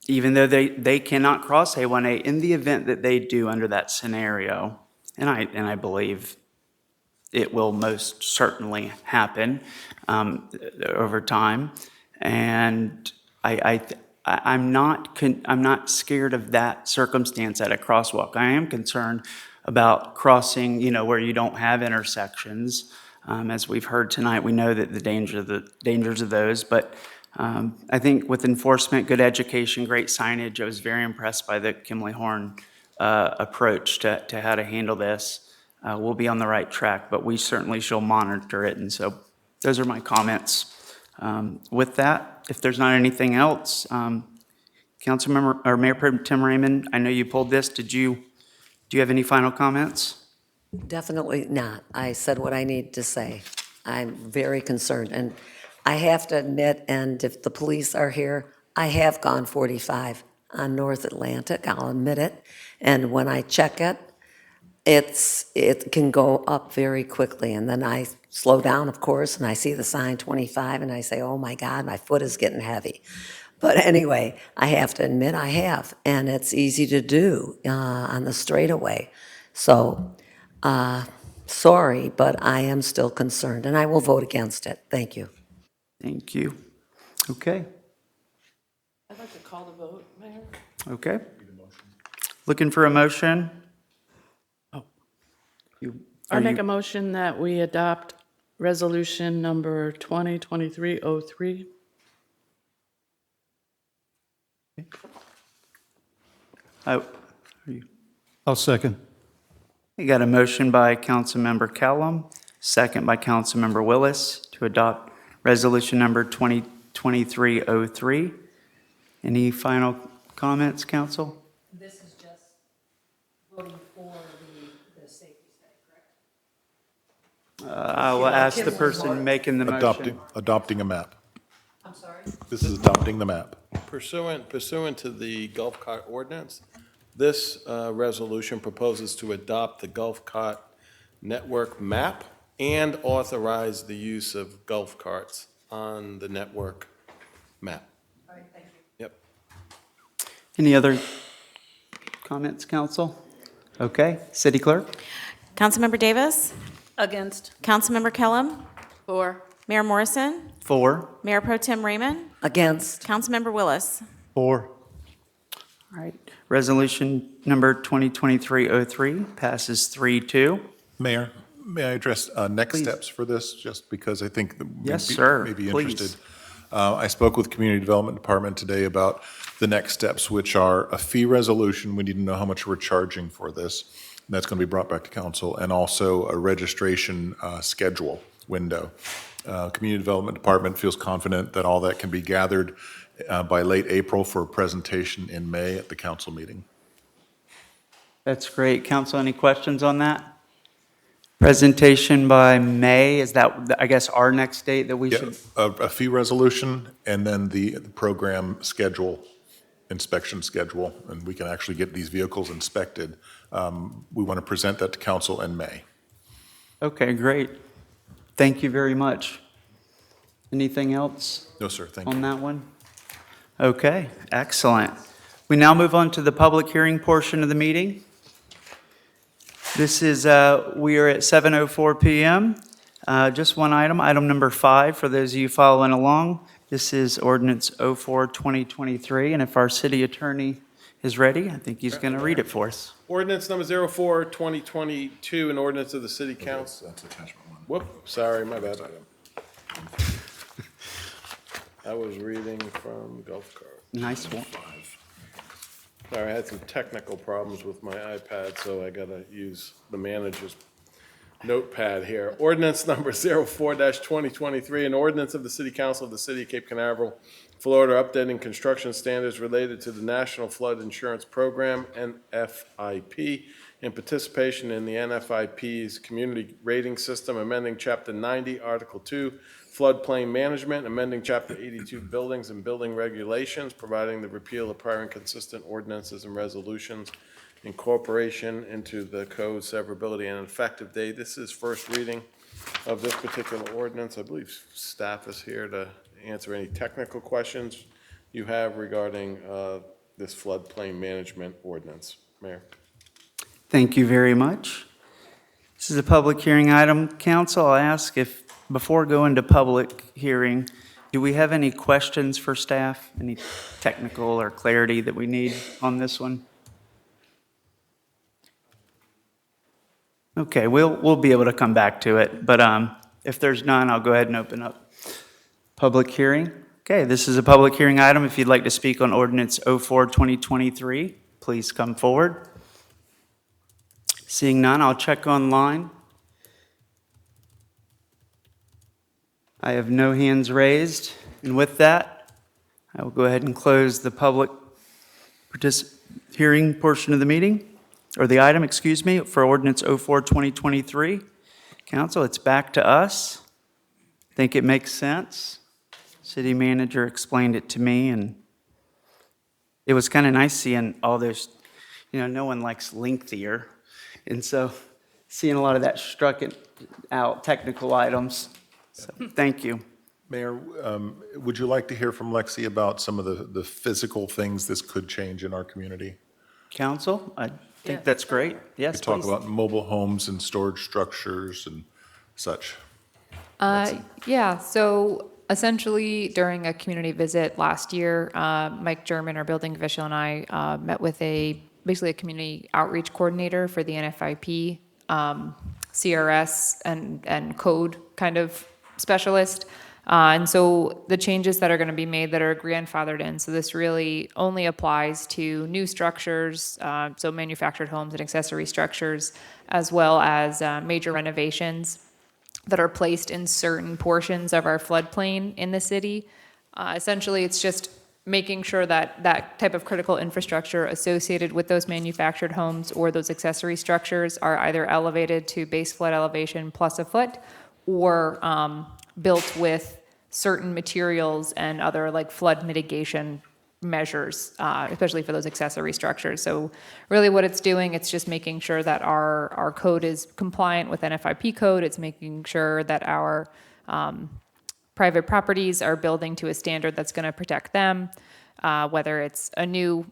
even though they cannot cross A1A, in the event that they do under that scenario, and I believe it will most certainly happen over time, and I'm not scared of that circumstance at a crosswalk. I am concerned about crossing, where you don't have intersections. As we've heard tonight, we know that the dangers of those, but I think with enforcement, good education, great signage, I was very impressed by the Kimley Horn approach to how to handle this. We'll be on the right track, but we certainly shall monitor it. And so those are my comments. With that, if there's not anything else, Councilmember or Mayor Pro Tem Raymond, I know you pulled this. Do you have any final comments? Definitely not. I said what I need to say. I'm very concerned, and I have to admit, and if the police are here, I have gone 45 on North Atlantic, I'll admit it, and when I check it, it can go up very quickly, and then I slow down, of course, and I see the sign 25, and I say, oh my God, my foot is getting heavy. But anyway, I have to admit I have, and it's easy to do on the straightaway. So, sorry, but I am still concerned, and I will vote against it. Thank you. Thank you. Okay. I'd like to call the vote, Mayor. Okay. Looking for a motion? I make a motion that we adopt resolution number 2023-03. I'll second. You got a motion by Councilmember Kellum, second by Councilmember Willis to adopt resolution number 2023-03. Any final comments, council? This is just voting for the safety study, correct? I will ask the person making the motion. Adopting a map. I'm sorry? This is adopting the map. Pursuant to the Gulf Cart ordinance, this resolution proposes to adopt the Gulf Cart network map and authorize the use of golf carts on the network map. All right, thank you. Yep. Any other comments, council? Okay, city clerk? Councilmember Davis? Against. Councilmember Kellum? For. Mayor Morrison? 4. Mayor Pro Tem Raymond? Against. Councilmember Willis? 4. All right, resolution number 2023-03 passes 3-2. Mayor, may I address next Please. steps for this, just because I think that Yes, sir. may be Please. interested. I spoke with the Community Development Department today about the next steps, which are a fee resolution. We need to know how much we're charging for this. And that's going to be brought back to council, and also a registration schedule window. Community Development Department feels confident that all that can be gathered by late April for a presentation in May at the council meeting. That's great. Council, any questions on that? Presentation by May, is that, I guess, our next date that we Yeah, should? a fee resolution, and then the program schedule, inspection schedule, and we can actually get these vehicles inspected. We want to present that to council in May. Okay, great. Thank you very much. Anything else? No, sir, thank you. On that one? Okay, excellent. We now move on to the public hearing portion of the meeting. This is, we are at 7:04 PM. Just one item, item number 5, for those of you following along. This is ordinance 04-2023, and if our city attorney is ready. I think he's going to read it for us. Ordinance number 04, 2022, an ordinance of the city council. That's attachment one. Whoop, sorry, my bad. I was reading from Gulf Cart. Nice one. Sorry, I had some technical problems with my iPad, so I gotta use the manager's notepad here. Ordinance number 04-2023, an ordinance of the City Council of the City of Cape Canaveral, Florida, updating construction standards related to the National Flood Insurance Program, NFIP, in participation in the NFIP's Community Rating System, amending Chapter 90, Article 2, Floodplain Management, amending Chapter 82, Buildings and Building Regulations, providing the repeal of prior inconsistent ordinances and resolutions, incorporation into the code, severability, and effective date. This is first reading of this particular ordinance. I believe staff is here to answer any technical questions you have regarding this floodplain management ordinance. Mayor. Thank you very much. This is a public hearing item. Council, I'll ask if, before going to public hearing, do we have any questions for staff? Any technical or clarity that we need on this one? Okay, we'll be able to come back to it, but if there's none, I'll go ahead and open up public hearing. Okay, this is a public hearing item. If you'd like to speak on ordinance 04-2023, please come forward. Seeing none, I'll check online. I have no hands raised, and with that, I will go ahead and close the public hearing portion of the meeting, or the item, excuse me, for ordinance 04-2023. Council, it's back to us. Think it makes sense. City manager explained it to me, and it was kind of nice seeing all those, no one likes lengthier. And so seeing a lot of that struck out technical items. So thank you. Mayor, would you like to hear from Lexi about some of the physical things this could change in our community? Council, I think that's great. Yes, We talk please. about mobile homes and storage structures and such. Yeah, so essentially during a community visit last year, Mike German, our building official, and I met with basically a community outreach coordinator for the NFIP, CRS, and code kind of specialist. And so the changes that are going to be made that are grandfathered in, so this really only applies to new structures, so manufactured homes and accessory structures, as well as major renovations that are placed in certain portions of our floodplain in the city. Essentially, it's just making sure that that type of critical infrastructure associated with those manufactured homes or those accessory structures are either elevated to base flood elevation plus a foot, or built with certain materials and other like flood mitigation measures, especially for those accessory structures. So really what it's doing, it's just making sure that our code is compliant with NFIP code. It's making sure that our private properties are building to a standard that's going to protect them, whether it's a new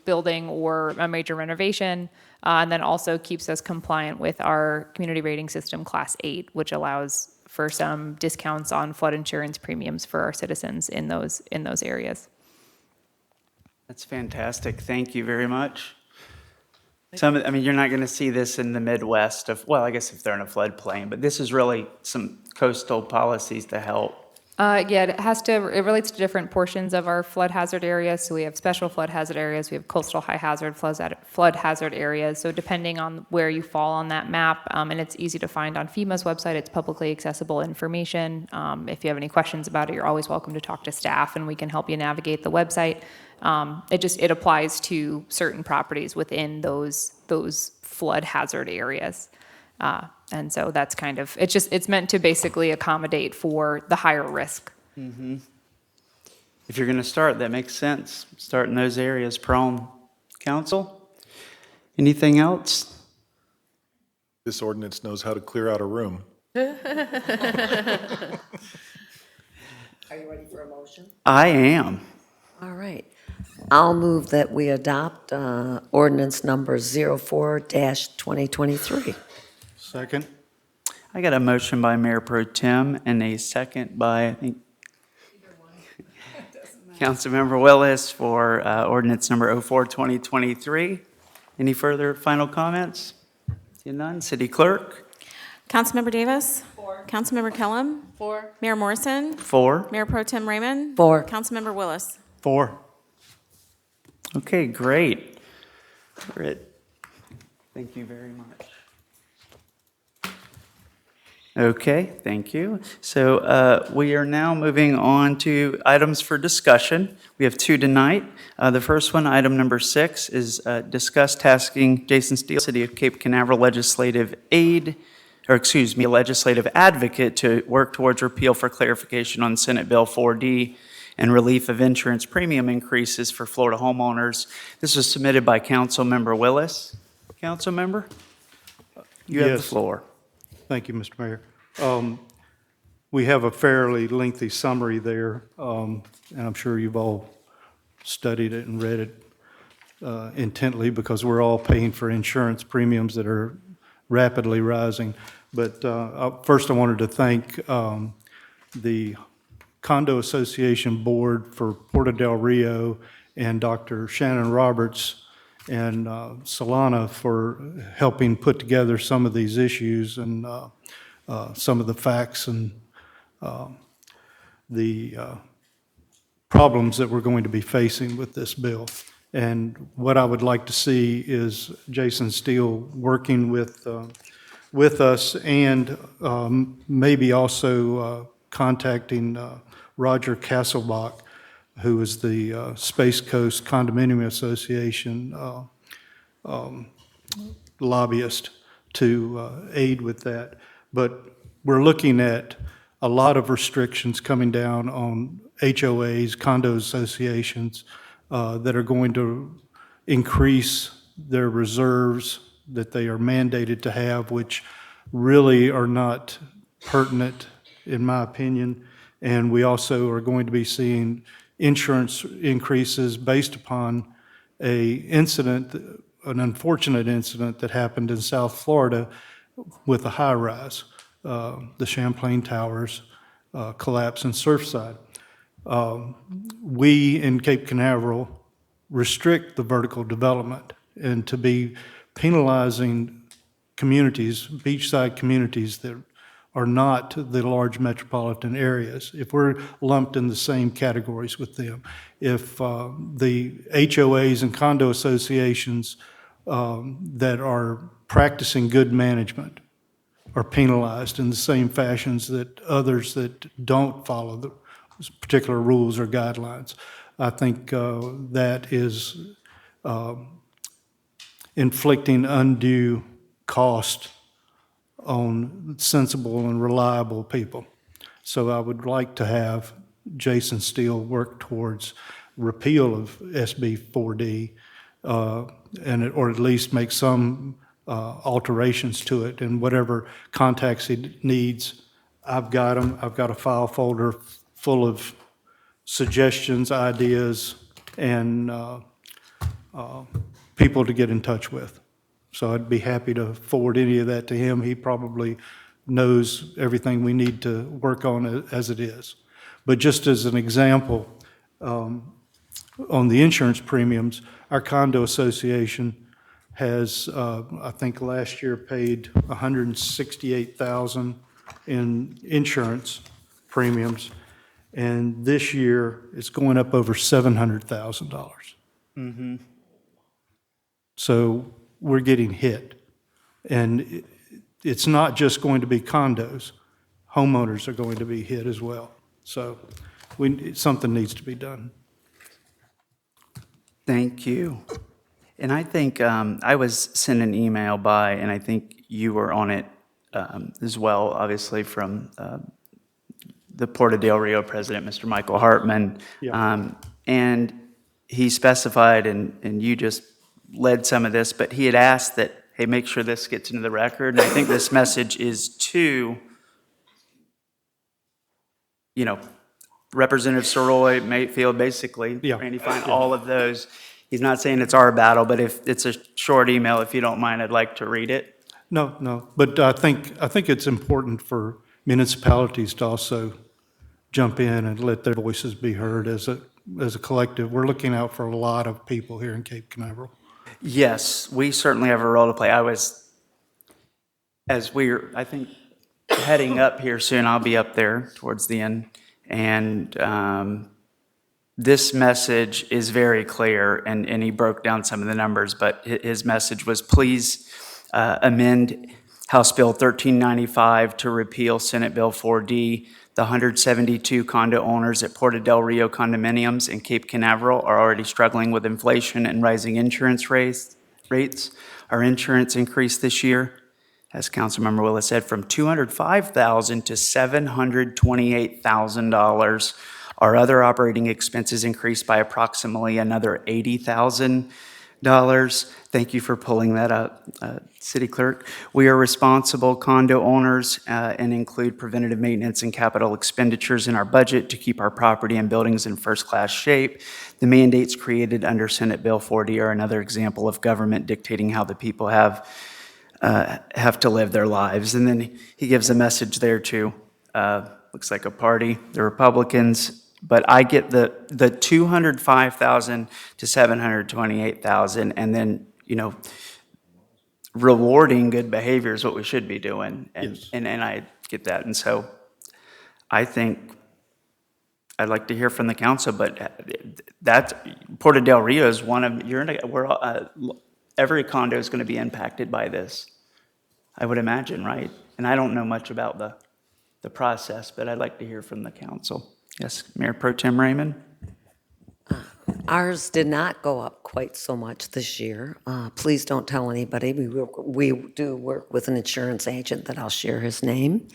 building or a major renovation, and then also keeps us compliant with our community rating system class 8, which allows for some discounts on flood insurance premiums for our citizens in those areas. That's fantastic. Thank you very much. You're not going to see this in the Midwest I guess if they're in a floodplain, but this is really some coastal policies to help. Yeah, it relates to different portions of our flood hazard areas. So we have special flood hazard areas, we have coastal high hazard, flood hazard areas. So depending on where you fall on that map, and it's easy to find on FEMA's website, it's publicly accessible information. If you have any questions about it, you're always welcome to talk to staff and we can help you navigate the website. It applies to certain properties within those flood hazard areas. And so that's kind of, it's meant to basically accommodate for the higher risk. Mm-hmm. If you're going to start, that makes sense. Start in those areas prone. Council, anything else? This ordinance knows how to clear out a room. Are you ready for a motion? I am. All right. I'll move that we adopt ordinance number 04-2023. Second. I got a motion by Mayor Pro Tem and a second by, I think. Councilmember Willis for ordinance number 04-2023. Any further final comments? Seeing none, City Clerk? Councilmember Davis. 4. Councilmember Kellum. 4. Mayor Morrison. 4. Mayor Pro Tem Raymond. 4. Councilmember Willis. 4. Okay, great. Great. Thank you very much. Okay, thank you. So we are now moving on to items for discussion. We have 2 tonight. The first one, item number 6, is discuss tasking Jason Steele, City of Cape Canaveral legislative legislative advocate to work towards repeal for clarification on Senate Bill 4D and relief of insurance premium increases for Florida homeowners. This was submitted by Councilmember Willis. Councilmember, you have the Yes. floor. Thank you, Mr. Mayor. We have a fairly lengthy summary there, and I'm sure you've all studied it and read it intently because we're all paying for insurance premiums that are rapidly rising. But first I wanted to thank the Condo Association Board for Porto Del Rio and Dr. Shannon Roberts and Solana for helping put together some of these issues and some of the facts and the problems that we're going to be facing with this bill. And what I would like to see is Jason Steele working with us and maybe also contacting Roger Kasselbach, who is the Space Coast Condominium Association lobbyist, to aid with that. But we're looking at a lot of restrictions coming down on HOAs, condo associations, that are going to increase their reserves that they are mandated to have, which really are not pertinent, in my opinion. And we also are going to be seeing insurance increases based upon an unfortunate incident that happened in South Florida with a high-rise, the Champlain Towers collapse in Surfside. We in Cape Canaveral restrict the vertical development, and to be penalizing communities, beachside communities that are not the large metropolitan areas, if we're lumped in the same categories with them, if the HOAs and condo associations that are practicing good management are penalized in the same fashions that others that don't follow the particular rules or guidelines, I think that is inflicting undue cost on sensible and reliable people. So I would like to have Jason Steele work towards repeal of SB 4D, or at least make some alterations to it, and whatever contacts he needs, I've got them. I've got a file folder full of suggestions, ideas, and people to get in touch with. So I'd be happy to forward any of that to him. He probably knows everything we need to work on as it is. But just as an example, on the insurance premiums, our condo association has, I think last year paid $168,000 in insurance premiums, and this year it's going up over $700,000. Mm-hmm. So we're getting hit. And it's not just going to be condos. Homeowners are going to be hit as well. So something needs to be done. Thank you. And I think I was sent an email by, and I think you were on it as well, obviously, from the Porto Del Rio president, Mr. Michael Hartman. Yeah. And he specified, and you just led some of this, but he had asked that, hey, make sure this gets into the record. And I think this message is to, Representative Soroy, Mayfield, basically, Yeah. Randy Fine, all of those. He's not saying it's our battle, but if it's a short email, if you don't mind, I'd like to read it. No. But I think it's important for municipalities to also jump in and let their voices be heard as as a collective, we're looking out for a lot of people here in Cape Canaveral. Yes, we certainly have a role to play. As we're, I think, heading up here soon, I'll be up there towards the end. And this message is very clear, and he broke down some of the numbers, but his message was, please amend House Bill 1395 to repeal Senate Bill 4D. The 172 condo owners at Porta del Rio condominiums in Cape Canaveral are already struggling with inflation and rising insurance rates. Our insurance increased this year, as Councilmember Willis said, from $205,000 to $728,000. Our other operating expenses increased by approximately another $80,000. Thank you for pulling that up, City Clerk. We are responsible condo owners and include preventative maintenance and capital expenditures in our budget to keep our property and buildings in first-class shape. The mandates created under Senate Bill 40 are another example of government dictating how the people have to live their lives. And then he gives a message there too. Looks like a party, the Republicans. But I get the $205,000 to $728,000, and then, you know, rewarding good behavior is what we should be doing. And, Yes. and I get that. And so I think I'd like to hear from the council, but that Porta del Rio is one of, every condo is going to be impacted by this, I would imagine, right? And I don't know much about the process, but I'd like to hear from the council. Yes, Mayor Pro Tem Raymond? Ours did not go up quite so much this year. Please don't tell anybody. We do work with an insurance agent that I'll share his name.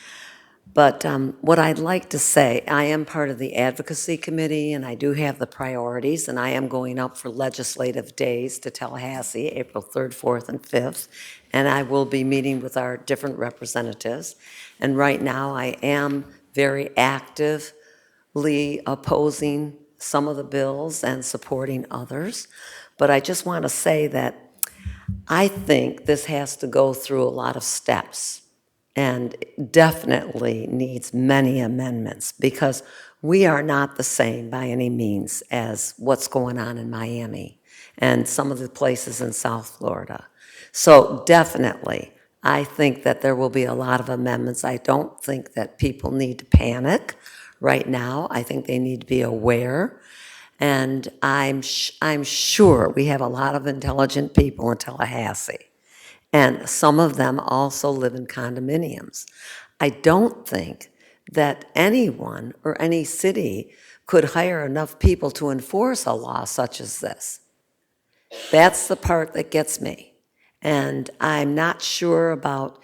But what I'd like to say, I am part of the advocacy committee, and I do have the priorities, and I am going up for legislative days to Tallahassee, April 3rd, 4th, and 5th, and I will be meeting with our different representatives. And right now, I am very actively opposing some of the bills and supporting others. But I just want to say that I think this has to go through a lot of steps and definitely needs many amendments, because we are not the same by any means as what's going on in Miami and some of the places in South Florida. So definitely, I think that there will be a lot of amendments. I don't think that people need to panic right now. I think they need to be aware. And I'm sure we have a lot of intelligent people in Tallahassee. And some of them also live in condominiums. I don't think that anyone or any city could hire enough people to enforce a law such as this. That's the part that gets me. And I'm not sure about,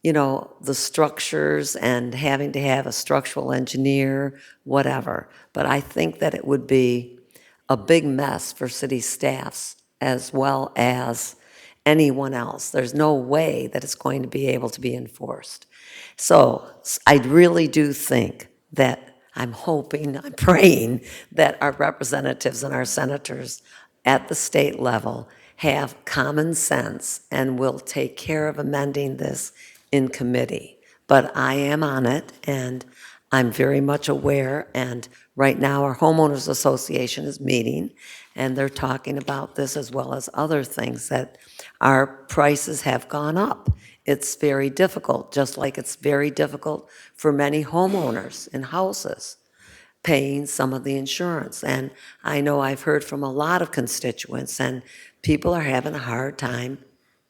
you know, the structures and having to have a structural engineer, whatever. But I think that it would be a big mess for city staffs as well as anyone else. There's no way that it's going to be able to be enforced. So I really do think that I'm hoping, I'm praying that our representatives and our senators at the state level have common sense and will take care of amending this in committee. But I am on it, and I'm very much aware, and right now our homeowners association is meeting, and they're talking about this as well as other things, that our prices have gone up. It's very difficult, just like it's very difficult for many homeowners in houses paying some of the insurance. And I know I've heard from a lot of constituents, and people are having a hard time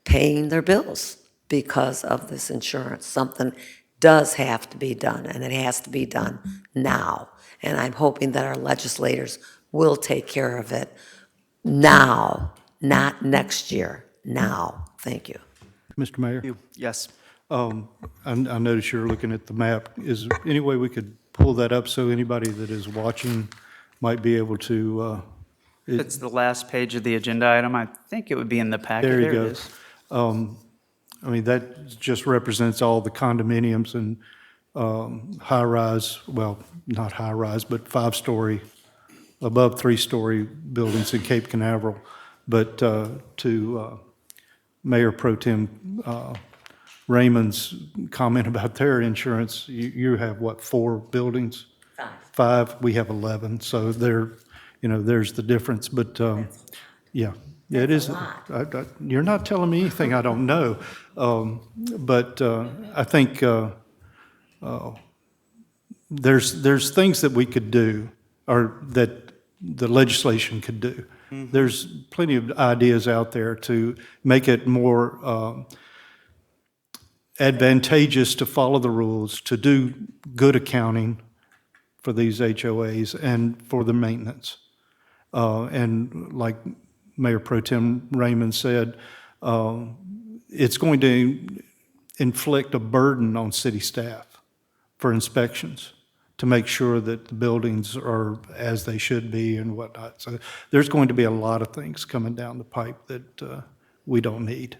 paying their bills because of this insurance. Something does have to be done, and it has to be done now. And I'm hoping that our legislators will take care of it now, not next year, now. Thank you. Mr. Mayor? Yes. I noticed you're looking at the map. Is there any way we could pull that up so anybody that is watching might be able to? It's the last page of the agenda item. I think it would be in the packet. There you It go. is. I mean, that just represents all the condominiums and high-rise, well, not high-rise, but five-story, above three-story buildings in Cape Canaveral. But to Mayor Pro Tem Raymond's comment about their insurance, you have what, 4 buildings? 5. We have 11, so they're there's the difference, but, yeah. Yeah, it That's is. a lot. You're not telling me anything I don't know. But I think there's things that we could do, or that the legislation could do. There's plenty of ideas out there to make it more advantageous to follow the rules, to do good accounting for these HOAs and for the maintenance. And like Mayor Pro Tem Raymond said, it's going to inflict a burden on city staff for inspections to make sure that the buildings are as they should be and whatnot. So there's going to be a lot of things coming down the pipe that we don't need.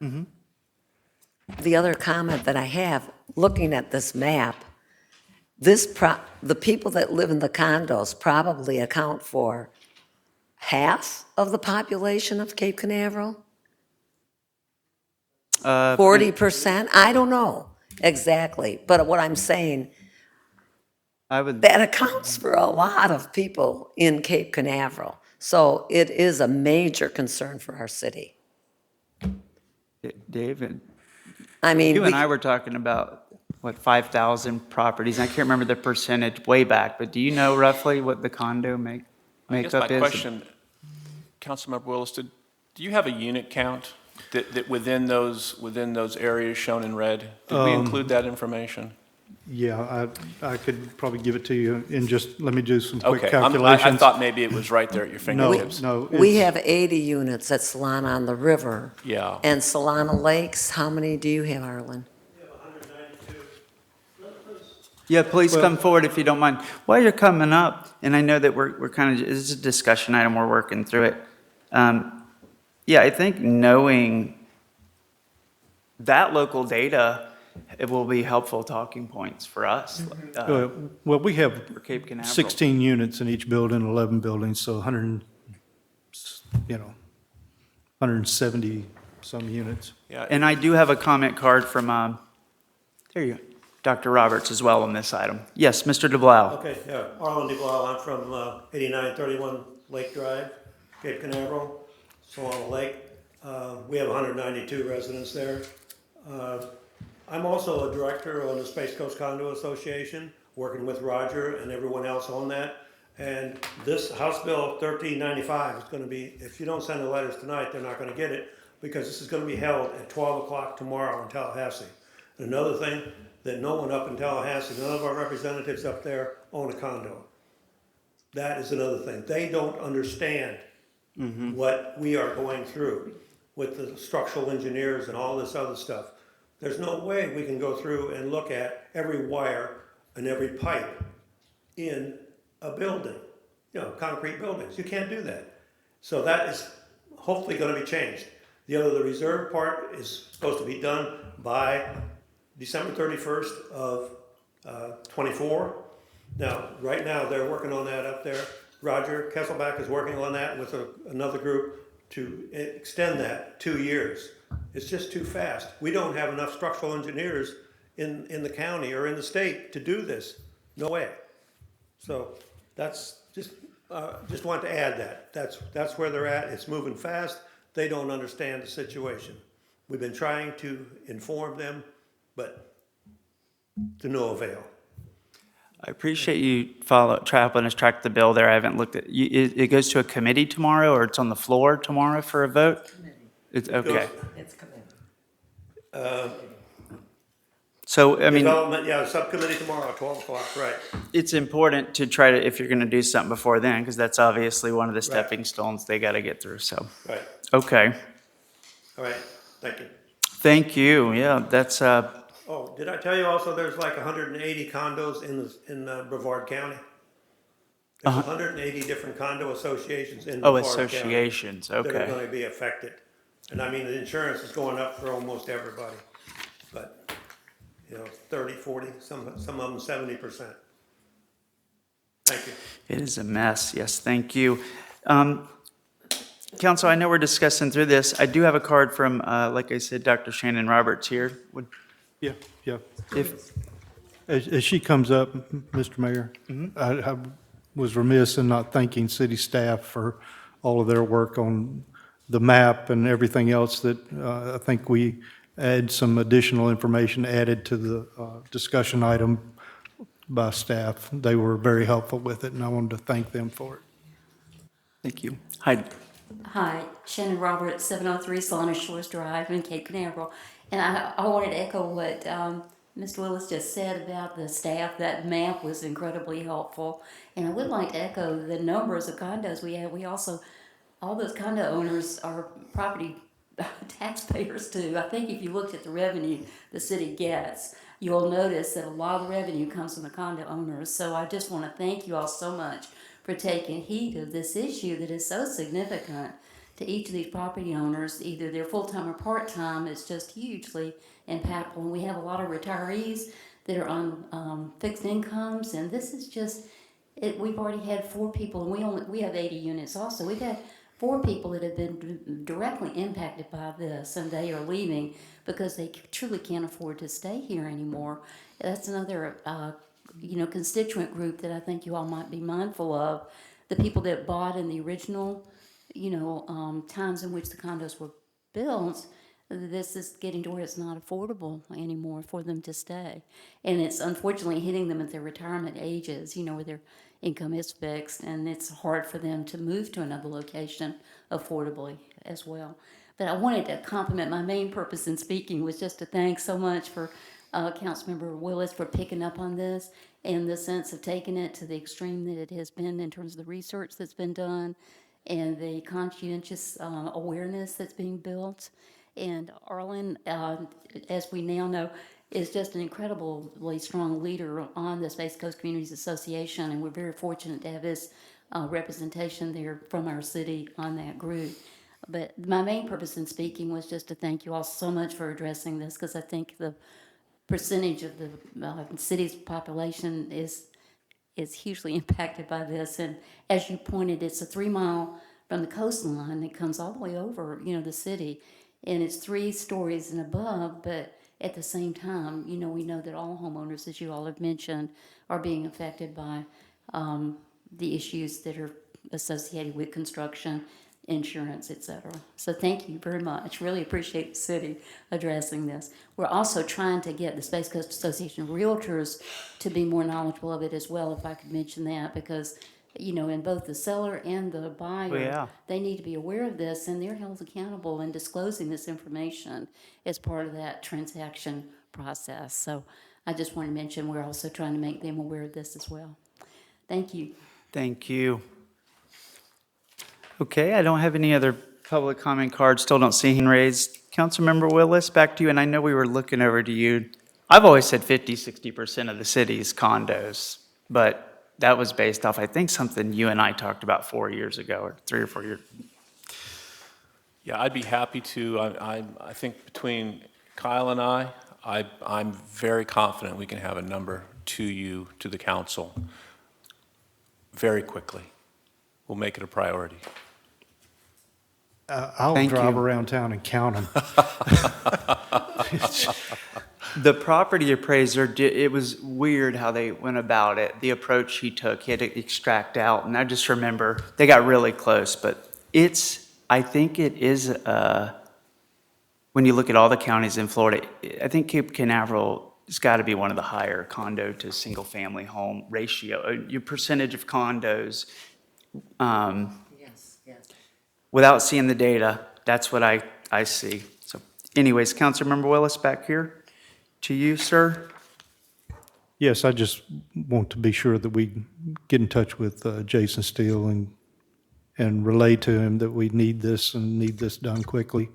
The other comment that I have, looking at this map, the people that live in the condos probably account for half of the population of Cape Canaveral? 40%? I don't know exactly, but what I'm saying, that accounts for a lot of people in Cape Canaveral. So it is a major concern for our city. David, I mean, you and I were talking about, 5,000 properties. I can't remember the percentage way back, but do you know roughly what the condo I guess makeup my is? question, Councilmember Willis, do you have a unit count that within those areas shown in red? Did we include that information? Yeah, I could probably give it to you in just, let me do some quick Okay, calculations. I thought maybe it was right there at your fingertips. No. we have 80 units at Solana on the River. Yeah. And Solana Lakes, how many do you have, Arlen? Yeah, please come forward if you don't mind. While you're coming up, and I know that we're kind of, this is a discussion item, we're working through it. Yeah, I think knowing that local data, it will be helpful talking points for us. Well, we have for Cape Canaveral. 16 units in each building, 11 buildings, so 170 some units. Yeah. And I do have a comment card from, there you go, Dr. Roberts as well on this item. Yes, Mr. DeBlau. Okay, yeah, Arlen DeBlau, I'm from 8931 Lake Drive, Cape Canaveral, Solana Lake. We have 192 residents there. I'm also a director on the Space Coast Condo Association, working with Roger and everyone else on that. And this House Bill 1395 is going to be, if you don't send the letters tonight, they're not going to get it, because this is going to be held at 12 o'clock tomorrow in Tallahassee. And another thing, that no one up in Tallahassee, none of our representatives up there own a condo. That is another thing. They don't understand what we are going through with the structural engineers and all this other stuff. There's no way we can go through and look at every wire and every pipe in a building, concrete buildings. You can't do that. So that is hopefully going to be changed. The reserve part is supposed to be done by December 31st of 24. Now, right now, they're working on that up there. Roger Kesselback is working on that with another group to extend that 2 years. It's just too fast. We don't have enough structural engineers in the county or in the state to do this. No way. So that's just wanted to add that. That's where they're at. It's moving fast. They don't understand the situation. We've been trying to inform them, but to no avail. I appreciate you helping us track the bill there. I haven't looked at, it goes to a committee tomorrow, or it's on the floor tomorrow for a vote? It's okay. It's committee. So, I mean, Development, subcommittee tomorrow at 12 o'clock, right. it's important to try to, if you're going to do something before then, because that's obviously one of the stepping stones they got to get through, so. Right. Okay. All right, thank you. Thank you, yeah, that's, Oh, did I tell you also there's like 180 condos in Brevard County? There's 180 different condo associations in Brevard County. associations, okay. That are going to be affected. And I mean, the insurance is going up for almost everybody. But, 30, 40, some of them 70%. Thank you. It is a mess, yes, thank you. Council, I know we're discussing through this. I do have a card from, like I said, Dr. Shannon Roberts here. Yeah. If As she comes up, Mr. Mayor, I was remiss in not thanking city staff for all of their work on the map and everything else that I think we add some additional information added to the discussion item by staff. They were very helpful with it, and I wanted to thank them for it. Thank you. Heidi. Hi, Shannon Roberts, 703 Solana Shores Drive in Cape Canaveral. And I wanted to echo what Mr. Willis just said about the staff. That map was incredibly helpful. And I would like to echo the numbers of condos we have. We also, all those condo owners are property taxpayers too. I think if you looked at the revenue the city gets, you'll notice that a lot of the revenue comes from the condo owners. So I just want to thank you all so much for taking heed of this issue that is so significant to each of these property owners. Either they're full-time or part-time, it's just hugely impactful. And we have a lot of retirees that are on fixed incomes, and this is just, we've already had 4 people, and we have 80 units also. We've had 4 people that have been directly impacted by this, and they are leaving because they truly can't afford to stay here anymore. That's another constituent group that I think you all might be mindful of. The people that bought in the original, times in which the condos were built, this is getting to where it's not affordable anymore for them to stay. And it's unfortunately hitting them at their retirement ages, where their income is fixed, and it's hard for them to move to another location affordably as well. But I wanted to compliment, my main purpose in speaking was just to thank so much for Councilmember Willis for picking up on this and the sense of taking it to the extreme that it has been in terms of the research that's been done and the conscientious awareness that's being built. And Arlen, as we now know, is just an incredibly strong leader on the Space Coast Communities Association, and we're very fortunate to have his representation there from our city on that group. But my main purpose in speaking was just to thank you all so much for addressing this, because I think the percentage of the city's population is hugely impacted by this. And as you pointed, it's a 3-mile from the coastline that comes all the way over, the city, and it's 3 stories and above. But at the same time, we know that all homeowners, as you all have mentioned, are being affected by the issues that are associated with construction, insurance, etc. So thank you very much. Really appreciate the city addressing this. We're also trying to get the Space Coast Association of Realtors to be more knowledgeable of it as well, if I could mention that, because in both the seller and the buyer, they need to be aware of this, and they're held accountable in disclosing this information as part of that transaction process. So I just want to mention we're also trying to make them aware of this as well. Thank you. Thank you. Okay, I don't have any other public comment cards. Still don't see hand raised. Councilmember Willis, back to you. And I know we were looking over to you. I've always said 50-60% of the city's condos, but that was based off, I think, something you and I talked about 4 years ago, or 3 or 4 years. Yeah, I'd be happy to. I think between Kyle and I'm very confident we can have a number to you, to the council, very quickly. We'll make it a priority. I'll Thank drive you. around town and count them. The property appraiser, it was weird how they went about it, the approach he took. He had to extract out, and I just remember they got really close, but I think it is, when you look at all the counties in Florida, I think Cape Canaveral has got to be one of the higher condo to single family home ratio, your percentage of condos. Yes, yes. Without seeing the data, that's what I see. So anyways, Councilmember Willis, back here to you, sir. Yes, I just want to be sure that we get in touch with Jason Steele and relay to him that we need this and need this done quickly,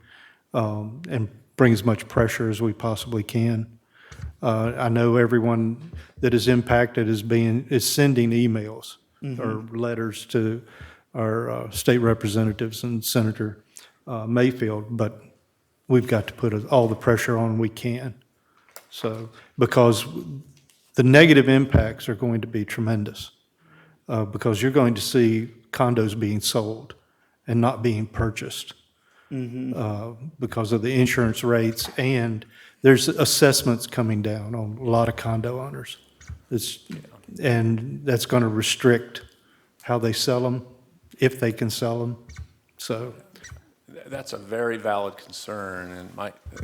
and bring as much pressure as we possibly can. I know everyone that is impacted is sending emails or letters to our state representatives and Senator Mayfield, but we've got to put all the pressure on we can. So, because the negative impacts are going to be tremendous, because you're going to see condos being sold and not being purchased. because of the insurance rates, and there's assessments coming down on a lot of condo owners. And that's going to restrict how they sell them, if they can sell them. So, That's a very valid concern,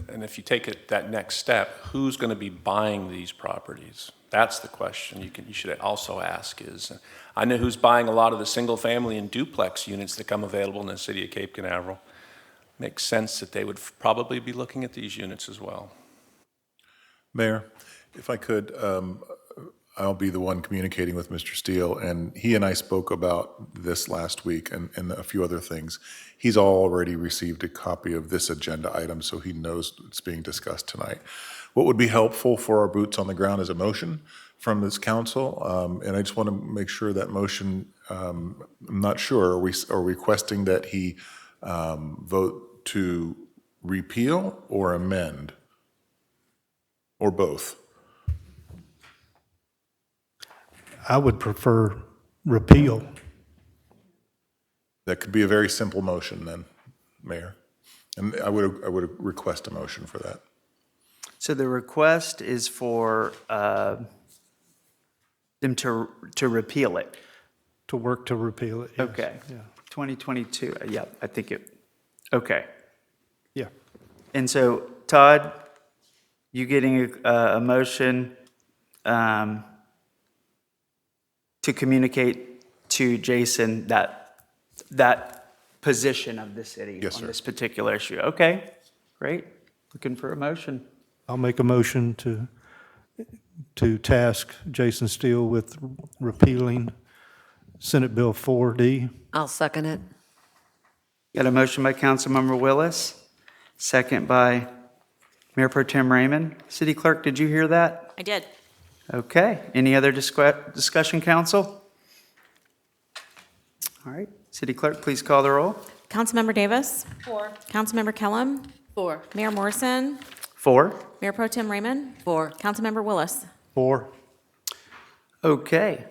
and if you take it that next step, who's going to be buying these properties? That's the question you should also ask is, I know who's buying a lot of the single-family and duplex units that come available in the city of Cape Canaveral. Makes sense that they would probably be looking at these units as well. Mayor, if I could, I'll be the one communicating with Mr. Steele, and he and I spoke about this last week and a few other things. He's already received a copy of this agenda item, so he knows it's being discussed tonight. What would be helpful for our boots on the ground is a motion from this council, and I just want to make sure that motion, I'm not sure, are we requesting that he vote to repeal or amend, or both? I would prefer repeal. That could be a very simple motion then, Mayor. And I would request a motion for that. So the request is for them to repeal it. To work to repeal it, yes. Okay. Yeah. 2022, yeah, I think okay. Yeah. And so, Todd, you getting a motion to communicate to Jason that position of the city Yes, on sir. this particular issue? Okay, great. Looking for a motion. I'll make a motion to task Jason Steele with repealing Senate Bill 4D. I'll second it. Got a motion by Councilmember Willis, second by Mayor Pro Tem Raymond. City Clerk, did you hear that? I did. Okay. Any other discussion, council? All right. City Clerk, please call the roll. Councilmember Davis. 4. Councilmember Kellum. 4. Mayor Morrison. 4. Mayor Pro Tem Raymond. 4. Councilmember Willis. 4. Okay.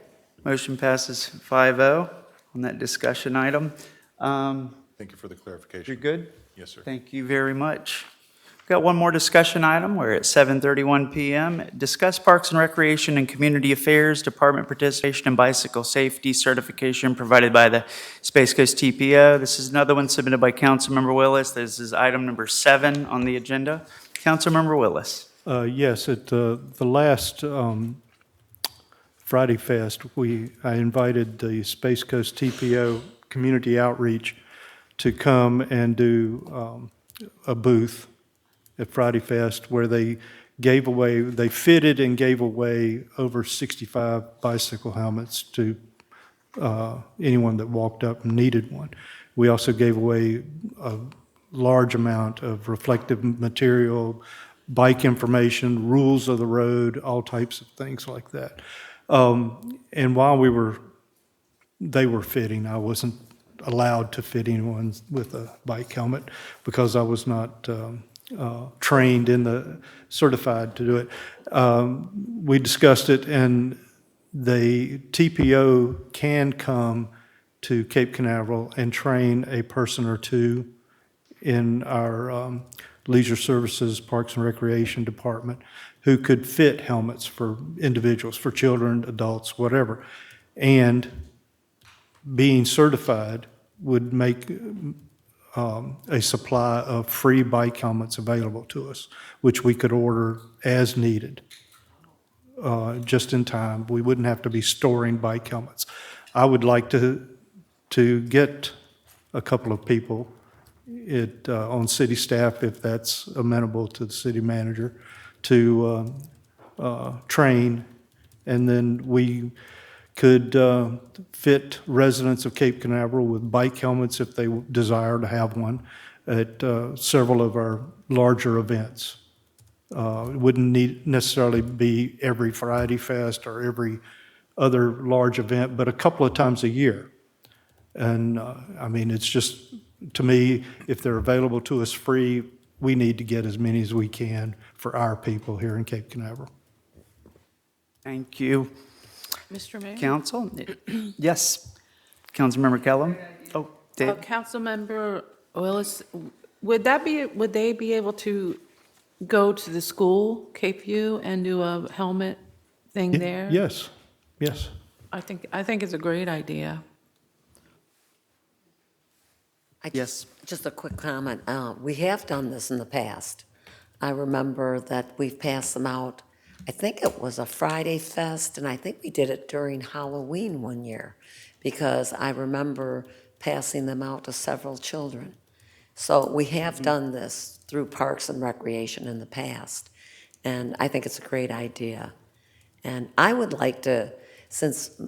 Motion passes 5-0 on that discussion item. Thank you for the clarification. You're good? Yes, sir. Thank you very much. Got one more discussion item. We're at 7:31 PM. Discuss Parks and Recreation and Community Affairs Department participation in bicycle safety certification provided by the Space Coast TPO. This is another one submitted by Councilmember Willis. This is item number 7 on the agenda. Councilmember Willis. Yes, at the last Friday Fest, I invited the Space Coast TPO Community Outreach to come and do a booth at Friday Fest where they fitted and gave away over 65 bicycle helmets to anyone that walked up and needed one. We also gave away a large amount of reflective material, bike information, rules of the road, all types of things like that. And while they were fitting, I wasn't allowed to fit anyone with a bike helmet because I was not trained certified to do it. We discussed it, and the TPO can come to Cape Canaveral and train a person or two in our Leisure Services, Parks and Recreation Department who could fit helmets for individuals, for children, adults, whatever. And being certified would make a supply of free bike helmets available to us, which we could order as needed, just in time. We wouldn't have to be storing bike helmets. I would like to get a couple of people on city staff, if that's amenable to the city manager, to train, and then we could fit residents of Cape Canaveral with bike helmets if they desire to have one at several of our larger events. It wouldn't necessarily be every Friday Fest or every other large event, but a couple of times a year. And I mean, it's just, to me, if they're available to us free, we need to get as many as we can for our people here in Cape Canaveral. Thank you. Mr. Mayor? Council? Yes. Councilmember Kellum? Oh, Dave? Councilmember Willis, would they be able to go to the school, Cape View, and do a helmet thing there? Yes, yes. I think it's a great idea. Just a quick comment. We have done this in the past. I remember that we've passed them out. I think it was a Friday Fest, and I think we did it during Halloween one year, because I remember passing them out to several children. So we have done this through Parks and Recreation in the past, and I think it's a great idea. And I would like to, since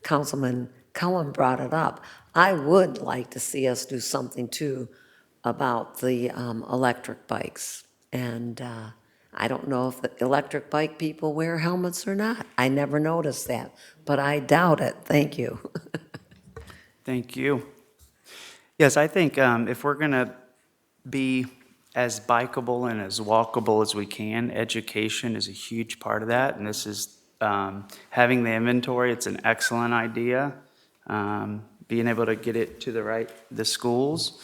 Councilman Cullen brought it up, I would like to see us do something too about the electric bikes. And I don't know if the electric bike people wear helmets or not. I never noticed that, but I doubt it. Thank you. Thank you. Yes, I think if we're going to be as bikeable and as walkable as we can, education is a huge part of that. And this is having the inventory. It's an excellent idea. Being able to get it to the schools,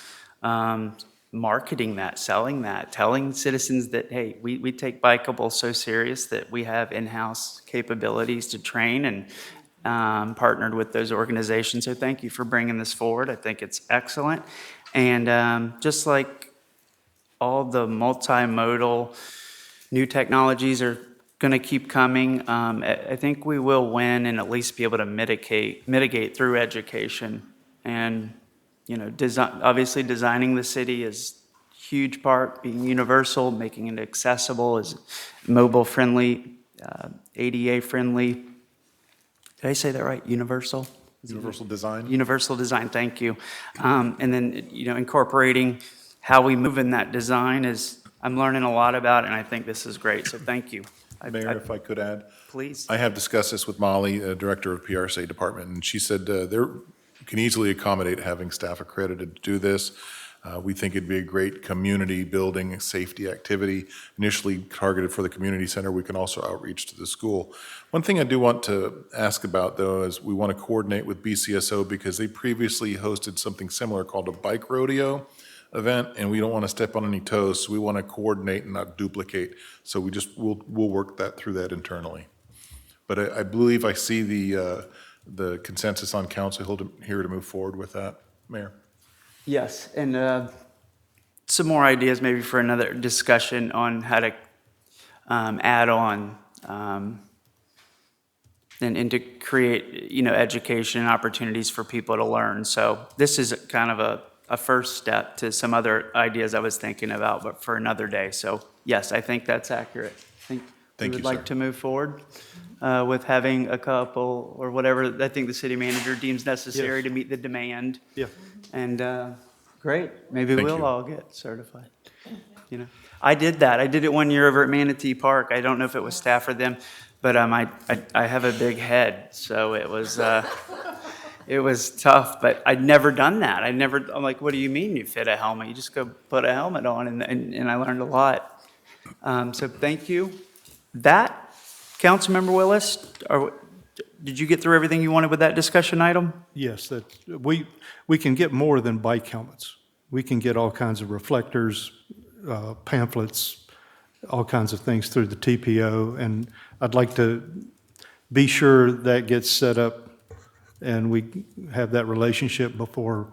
marketing that, selling that, telling citizens that, hey, we take bikeable so serious that we have in-house capabilities to train, and partnered with those organizations. So thank you for bringing this forward. I think it's excellent. And just like all the multimodal new technologies are going to keep coming, I think we will win and at least be able to mitigate through education. And, obviously designing the city is a huge part, being universal, making it accessible, is mobile friendly, ADA friendly. Did I say that right? Universal? Universal design? Universal design, thank you. And then, incorporating how we move in that design I'm learning a lot about it, and I think this is great, so thank you. Mayor, if I could add. Please. I have discussed this with Molly, Director of PRSA Department, and she said they can easily accommodate having staff accredited to do this. We think it'd be a great community building safety activity, initially targeted for the community center. We can also outreach to the school. One thing I do want to ask about, though, is we want to coordinate with BCSO because they previously hosted something similar called a bike rodeo event, and we don't want to step on any toes, so we want to coordinate and not duplicate. So we'll work through that internally. But I believe I see the consensus on council here to move forward with that, Mayor. Yes, and some more ideas maybe for another discussion on how to add on and to create, education and opportunities for people to learn. So this is kind of a first step to some other ideas I was thinking about, but for another day. So yes, I think that's accurate. I think we would like to move forward with having a couple or whatever I think the city manager deems necessary to meet the demand. Yeah. And great, maybe Thank we'll you. all get certified. I did that. I did it one year over at Manatee Park. I don't know if it was staff or them, but I have a big head, so it was it was tough. But I'd never done that. I'm like, what do you mean you fit a helmet? You just go put a helmet on, and I learned a lot. So thank you. That, Councilmember Willis, did you get through everything you wanted with that discussion item? Yes, we can get more than bike helmets. We can get all kinds of reflectors, pamphlets, all kinds of things through the TPO, and I'd like to be sure that gets set up and we have that relationship before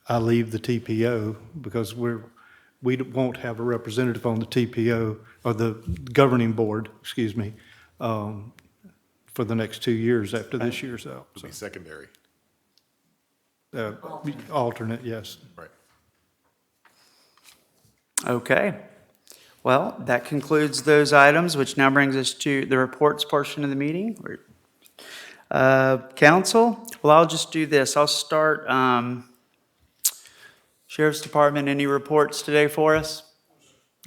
I leave the TPO, because we won't have a representative on the TPO, or the governing board, excuse me, for the next 2 years after this year's out. It'll be secondary. Alternate, yes. Right. Okay. Well, that concludes those items, which now brings us to the reports portion of the meeting. Council, well, I'll just do this. I'll start. Sheriff's Department, any reports today for us?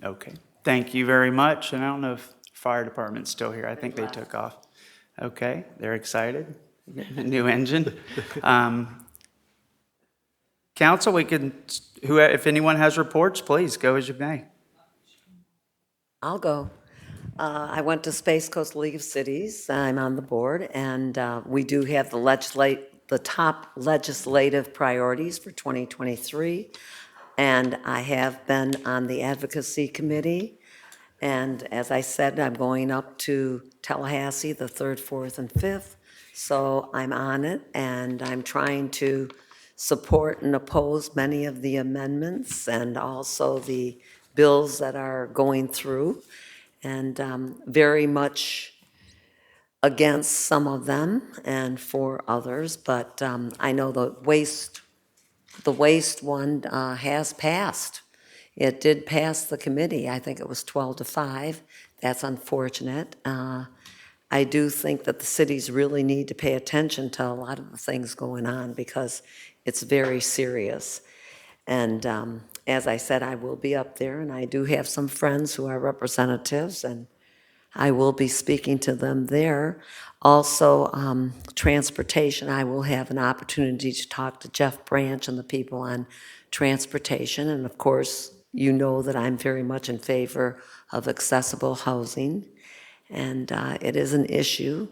Okay. Thank you very much. And I don't know if Fire Department's still here. I think they took off. Okay. They're excited. Getting a new engine. Council, if anyone has reports, please go as you may. I'll go. I went to Space Coast League of Cities. I'm on the board, and we do have the the top legislative priorities for 2023. And I have been on the advocacy committee. And as I said, I'm going up to Tallahassee the 3rd, 4th, and 5th. So I'm on it, and I'm trying to support and oppose many of the amendments and also the bills that are going through, and very much against some of them and for others. But I know the waste one has passed. It did pass the committee. I think it was 12-5. That's unfortunate. I do think that the cities really need to pay attention to a lot of the things going on because it's very serious. And as I said, I will be up there, and I do have some friends who are representatives, and I will be speaking to them there. Also, transportation, I will have an opportunity to talk to Jeff Branch and the people on transportation. And of course, you know that I'm very much in favor of accessible housing, and it is an issue.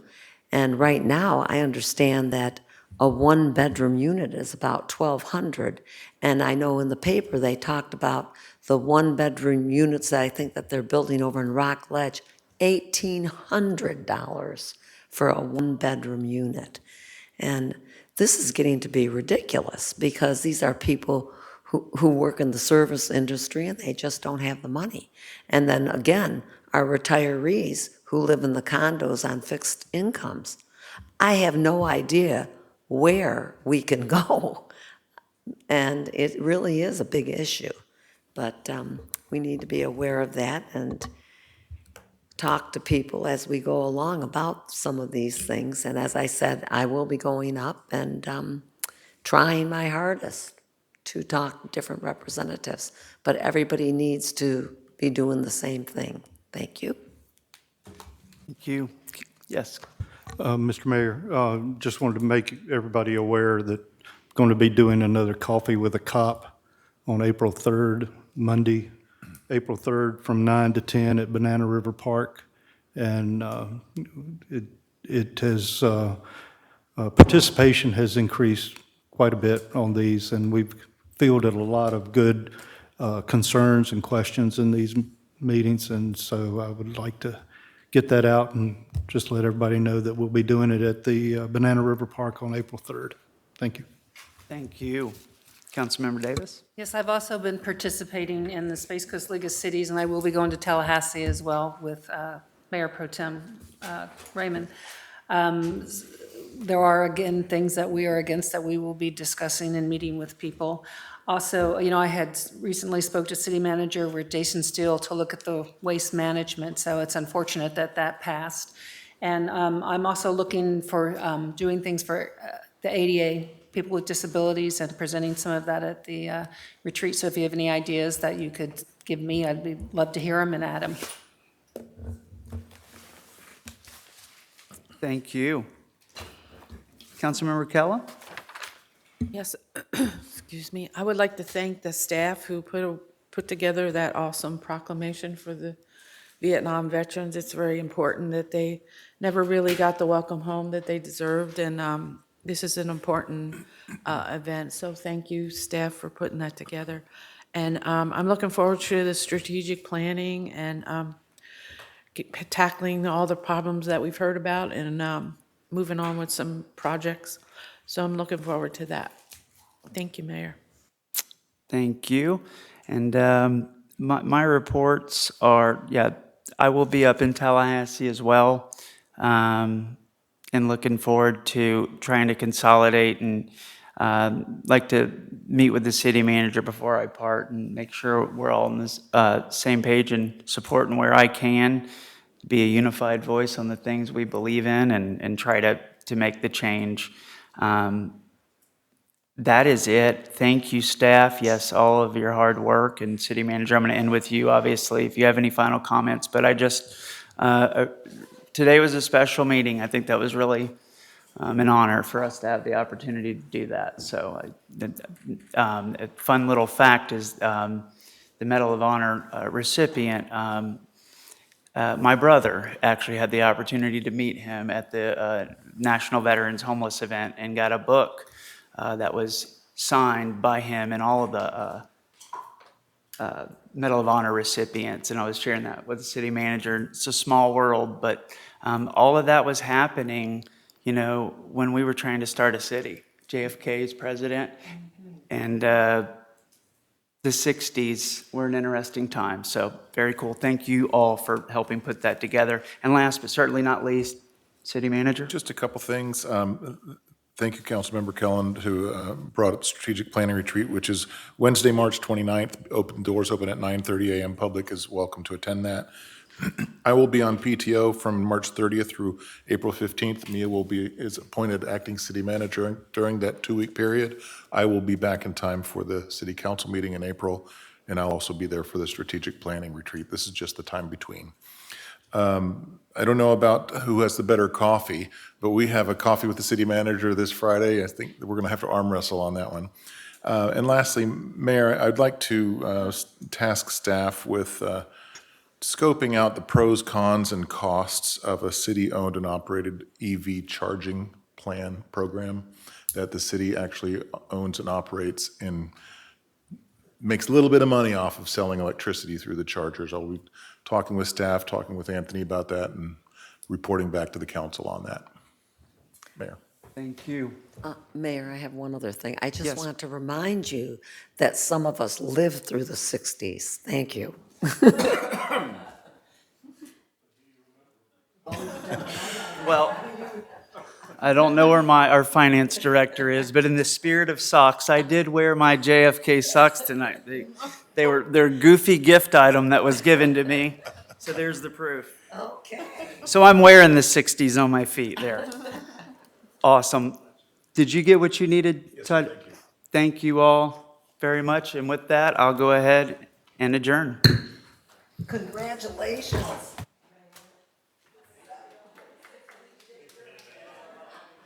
And right now, I understand that a one-bedroom unit is about $1,200. And I know in the paper they talked about the one-bedroom units that I think that they're building over in Rock Ledge, $1,800 for a one-bedroom unit. And this is getting to be ridiculous because these are people who work in the service industry and they just don't have the money. And then again, our retirees who live in the condos on fixed incomes. I have no idea where we can go. And it really is a big issue. But we need to be aware of that and talk to people as we go along about some of these things. And as I said, I will be going up and trying my hardest to talk to different representatives. But everybody needs to be doing the same thing. Thank you. Thank you. Yes. Mr. Mayor, just wanted to make everybody aware that I'm going to be doing another Coffee with a Cop on April 3rd, Monday, April 3rd, from 9 to 10 at Banana River Park. And it has, participation has increased quite a bit on these, and we've fielded a lot of good concerns and questions in these meetings. And so I would like to get that out and just let everybody know that we'll be doing it at the Banana River Park on April 3rd. Thank you. Thank you. Councilmember Davis? Yes, I've also been participating in the Space Coast League of Cities, and I will be going to Tallahassee as well with Mayor Pro Tem Raymond. There are, again, things that we are against that we will be discussing and meeting with people. Also, you know, I had recently spoke to City Manager Jason Steele to look at the waste management, so it's unfortunate that that passed. And I'm also looking for doing things for the ADA, people with disabilities, and presenting some of that at the retreat. So if you have any ideas that you could give me, I'd love to hear them and add them. Thank you. Councilmember Kella? Yes, excuse me. I would like to thank the staff who put together that awesome proclamation for the Vietnam veterans. It's very important that they never really got the welcome home that they deserved, and this is an important event. So thank you, staff, for putting that together. And I'm looking forward to the strategic planning and tackling all the problems that we've heard about and moving on with some projects. So I'm looking forward to that. Thank you, Mayor. Thank you. And my reports are, yeah, I will be up in Tallahassee as well, and looking forward to trying to consolidate and like to meet with the city manager before I part and make sure we're all on this same page and supporting where I can, be a unified voice on the things we believe in and try to make the change. That is it. Thank you, staff. Yes, all of your hard work. And city manager, I'm going to end with you, obviously, if you have any final comments. But I just, today was a special meeting. I think that was really an honor for us to have the opportunity to do that. So a fun little fact is the Medal of Honor recipient, My brother actually had the opportunity to meet him at the National Veterans Homeless event and got a book that was signed by him and all of the Medal of Honor recipients, and I was sharing that with the city manager. It's a small world, but all of that was happening, you know, when we were trying to start a city. JFK's president, and the 60s were an interesting time, so very cool. Thank you all for helping put that together. And last but certainly not least, city manager. Just a couple things. Thank you, Councilmember Kellen, who brought up strategic planning retreat, which is Wednesday, March 29th. Doors open at 9:30 a.m. Public is welcome to attend that. I will be on PTO from March 30th through April 15th. Mia is appointed acting city manager during that 2-week period. I will be back in time for the city council meeting in April, and I'll also be there for the strategic planning retreat. This is just the time between. I don't know about who has the better coffee, but we have a coffee with the city manager this Friday. I think we're going to have to arm wrestle on that one. And lastly, Mayor, I'd like to task staff with scoping out the pros, cons, and costs of a city-owned and operated EV charging plan program that the city actually owns and operates and makes a little bit of money off of selling electricity through the chargers. I'll be talking with staff, talking with Anthony about that, and reporting back to the council on that. Mayor. Thank you. Mayor, I have one other thing. I just Yes. want to remind you that some of us lived through the 60s. Thank you. Well, I don't know where our finance director is, but in the spirit of socks, I did wear my JFK socks tonight. They're a goofy gift item that was given to me, so there's the proof. Okay. So I'm wearing the 60s on my feet there. Awesome. Did you get what you needed? Yes, Todd? thank you. Thank you all very much, and with that, I'll go ahead and adjourn. Congratulations.